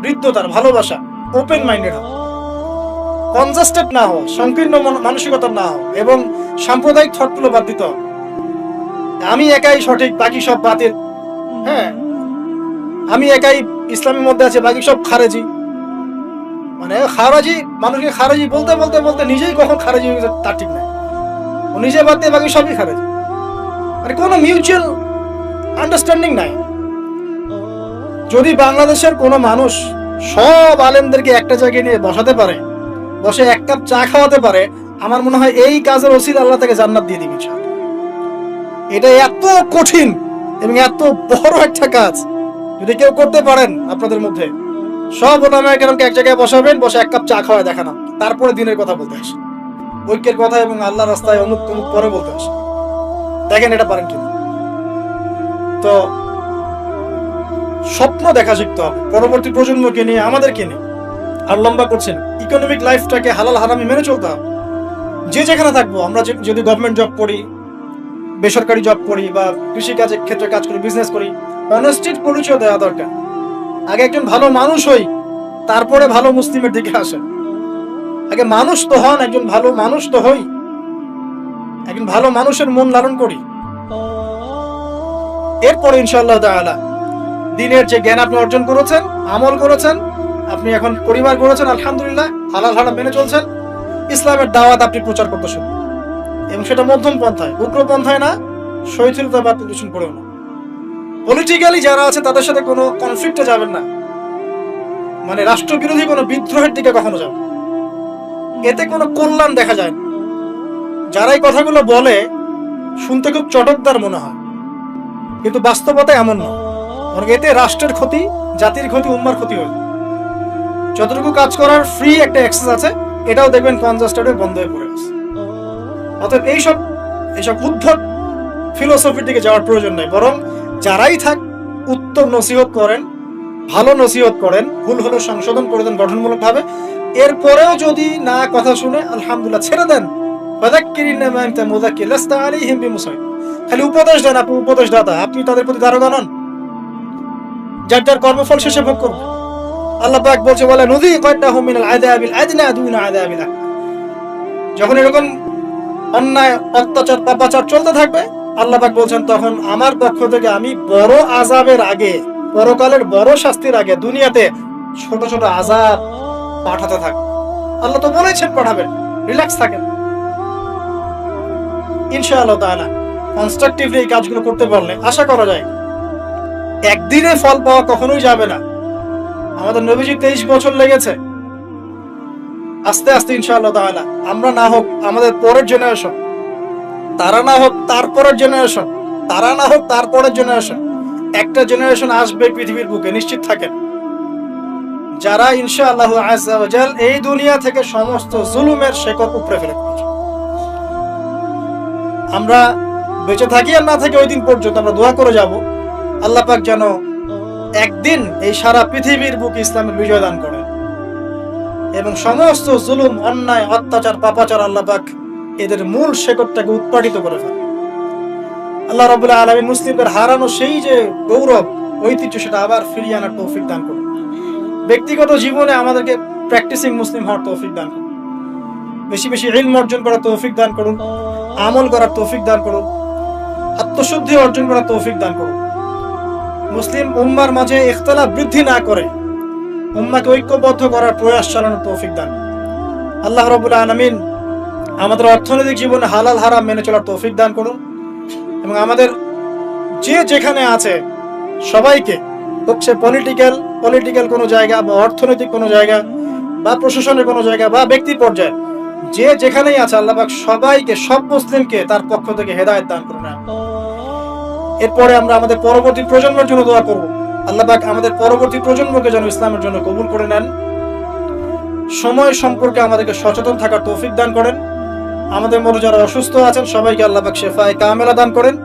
হৃদ্যতার ভালোবাসা, ওপেন মাইন্ডেড হওয়া, কনজাস্টেড না হওয়া, সংকীর্ণ মানসিকতার না হওয়া, এবং সাম্প্রদায়িক থটগুলো বাদ দিতে হবে। আমি একাই সঠিক, বাকি সব বাতিল। হ্যাঁ, আমি একাই ইসলামের মধ্যে আছে, বাকি সব খারেজি। মানে খারাজি, মানুষকে খারাজি বলতে বলতে বলতে নিজেই কখন খারাজি হয়ে গেছে তার ঠিক নাই। ও নিজে বাদ দিয়ে বাকি সবই খারাজি। মানে কোনো মিউচুয়াল আন্ডারস্ট্যান্ডিং নাই। যদি বাংলাদেশের কোনো মানুষ সব আলেমদেরকে একটা জায়গায় নিয়ে বসাতে পারে, বসে এক কাপ চা খাওয়াতে পারে, আমার মনে হয় এই কাজের ওসিলা আল্লাহ তাকে জান্নাত দিয়ে দিবে। এটা এত কঠিন এবং এত বড় একটা কাজ, যদি কেউ করতে পারেন আপনাদের মধ্যে, সব ওলামায়ে কেরামকে এক জায়গায় বসাবেন, বসে এক কাপ চা খাওয়ায় দেখানো, তারপরে দিনের কথা বলতে আসে, ঐক্যের কথা এবং আল্লাহ রাস্তায় অমুক তমুক পরে বলতে আসে। দেখেন এটা পারেন কিনা। তো স্বপ্ন দেখা শিখতে হবে পরবর্তী প্রজন্মকে নিয়ে, আমাদেরকে নিয়ে। আর লম্বা করছেন, ইকোনমিক লাইফটাকে হালাল হারামি মেনে চলতে হবে। যে যেখানে থাকবো, আমরা যদি গভর্নমেন্ট জব করি, বেসরকারি জব করি, বা কৃষিকাজের ক্ষেত্রে কাজ করি, বিজনেস করি, অনেস্টির পরিচয় দেওয়া দরকার। আগে একজন ভালো মানুষ হই, তারপরে ভালো মুসলিমের দিকে আসেন। আগে মানুষ তো হন, একজন ভালো মানুষ তো হই, একজন ভালো মানুষের মন লালন করি। এরপরে ইনশাআল্লাহ তাআলা দিনের যে জ্ঞান আপনি অর্জন করেছেন, আমল করেছেন, আপনি এখন পরিবার করেছেন, আলহামদুলিল্লাহ হালাল হারাম মেনে চলছেন, ইসলামের দাওয়াত আপনি প্রচার করতে শুরু, এবং সেটা মধ্যম পন্থায়, উগ্র পন্থায় না, শৈথিলতা বা দূষণ করেও না। পলিটিক্যালি যারা আছে তাদের সাথে কোনো কনফ্লিক্টে যাবেন না, মানে রাষ্ট্রবিরোধী কোনো বিদ্রোহের দিকে কখনো যাবেন, এতে কোনো কল্যাণ দেখা যায় না। যারা এই কথাগুলো বলে শুনতে খুব চটকদার মনে হয়, কিন্তু বাস্তবতা এমন নয়। এতে রাষ্ট্রের ক্ষতি, জাতির ক্ষতি, উম্মার ক্ষতি হয়। যতটুকু কাজ করার ফ্রি একটা অ্যাক্সেস আছে, এটাও দেখবেন কনজাস্টেড হয়ে বন্ধ হয়ে পড়ে আছে। অতএব এইসব উদ্ধত ফিলোসফির দিকে যাওয়ার প্রয়োজন নেই। বরং যারাই থাক, উত্তম নসিহত করেন, ভালো নসিহত করেন, ভুল হলে সংশোধন করে দেন গঠনমূলক ভাবে। এরপরেও যদি না কথা শুনে, আলহামদুলিল্লাহ ছেড়ে দেন। খালি উপদেশ দেন, আপনি উপদেশ দাতা, আপনি তাদের প্রতি দারোগা নন। যার যার কর্মফল শেষে ভোগ করবে। আল্লাহ পাক বলছে, বলে নদী কয়টাহুম মিনাল আযাবিল আদনা দুনা আযাবিল আকবার। যখন এরকম অন্যায়, অত্যাচার, পাপাচার চলতে থাকবে, আল্লাহ পাক বলছেন তখন আমার পক্ষ থেকে আমি বড় আযাবের আগে, পরকালের বড় শাস্তির আগে দুনিয়াতে ছোট ছোট আযাব পাঠাতে থাকবে। আল্লাহ তো বলেছেন পাঠাবেন, রিল্যাক্স থাকেন। ইনশাআল্লাহ তাআলা কনস্ট্রাকটিভলি এই কাজগুলো করতে পারলে আশা করা যায় একদিনে ফল পাওয়া কখনোই যাবে না। আমাদের নবীজি 23 বছর লেগেছে। আস্তে আস্তে ইনশাআল্লাহ তাআলা আমরা না হোক আমাদের পরের জেনারেশন, তারা না হোক তারপরের জেনারেশন, তারা না হোক তারপরের জেনারেশন, একটা জেনারেশন আসবে পৃথিবীর বুকে, নিশ্চিত থাকেন, যারা ইনশাআল্লাহ আযজা ওয়া জাল এই দুনিয়া থেকে সমস্ত জুলুমের শেকড় উপড়ে ফেলে দিবে। আমরা বেঁচে থাকি আর না থাকি ওই দিন পর্যন্ত আমরা দোয়া করে যাব আল্লাহ পাক যেন একদিন এই সারা পৃথিবীর বুকে ইসলামের বিজয় দান করে এবং সমস্ত জুলুম, অন্যায়, অত্যাচার, পাপাচার আল্লাহ পাক এদের মূল শেকড়টাকে উৎপাটিত করে ফেলে। আল্লাহ রাব্বুল আলামিন মুসলিমদের হারানো সেই যে গৌরব, ঐতিহ্য, সেটা আবার ফিরিয়ে আনার তৌফিক দান করুন। ব্যক্তিগত জীবনে আমাদেরকে প্র্যাকটিসিং মুসলিম হওয়ার তৌফিক দান করুন, বেশি বেশি ইলম অর্জন করার তৌফিক দান করুন, আমল করার তৌফিক দান করুন, আত্মশুদ্ধি অর্জন করার তৌফিক দান করুন। মুসলিম উম্মার মাঝে ইখতিলাফ বৃদ্ধি না করে উম্মাকে ঐক্যবদ্ধ করার প্রয়াস চালানোর তৌফিক দান। আল্লাহ রাব্বুল আলামিন আমাদের অর্থনৈতিক জীবনে হালাল হারাম মেনে চলার তৌফিক দান করুন এবং আমাদের যে যেখানে আছে সবাইকে, হচ্ছে পলিটিক্যাল কোনো জায়গা বা অর্থনৈতিক কোনো জায়গা বা প্রশাসনের কোনো জায়গা বা ব্যক্তি পর্যায়ে যে যেখানেই আছে আল্লাহ পাক সবাইকে, সব মুসলিমকে তার পক্ষ থেকে হেদায়েত দান করুন। এরপরে আমরা আমাদের পরবর্তী প্রজন্মের জন্য দোয়া করব, আল্লাহ পাক আমাদের পরবর্তী প্রজন্মকে যেন ইসলামের জন্য কবুল করে নেন। সময় সম্পর্কে আমাদেরকে সচেতন থাকার তৌফিক দান করেন। আমাদের মধ্যে যারা অসুস্থ আছেন সবাইকে আল্লাহ পাক শেফায়ে কামেলা দান করেন।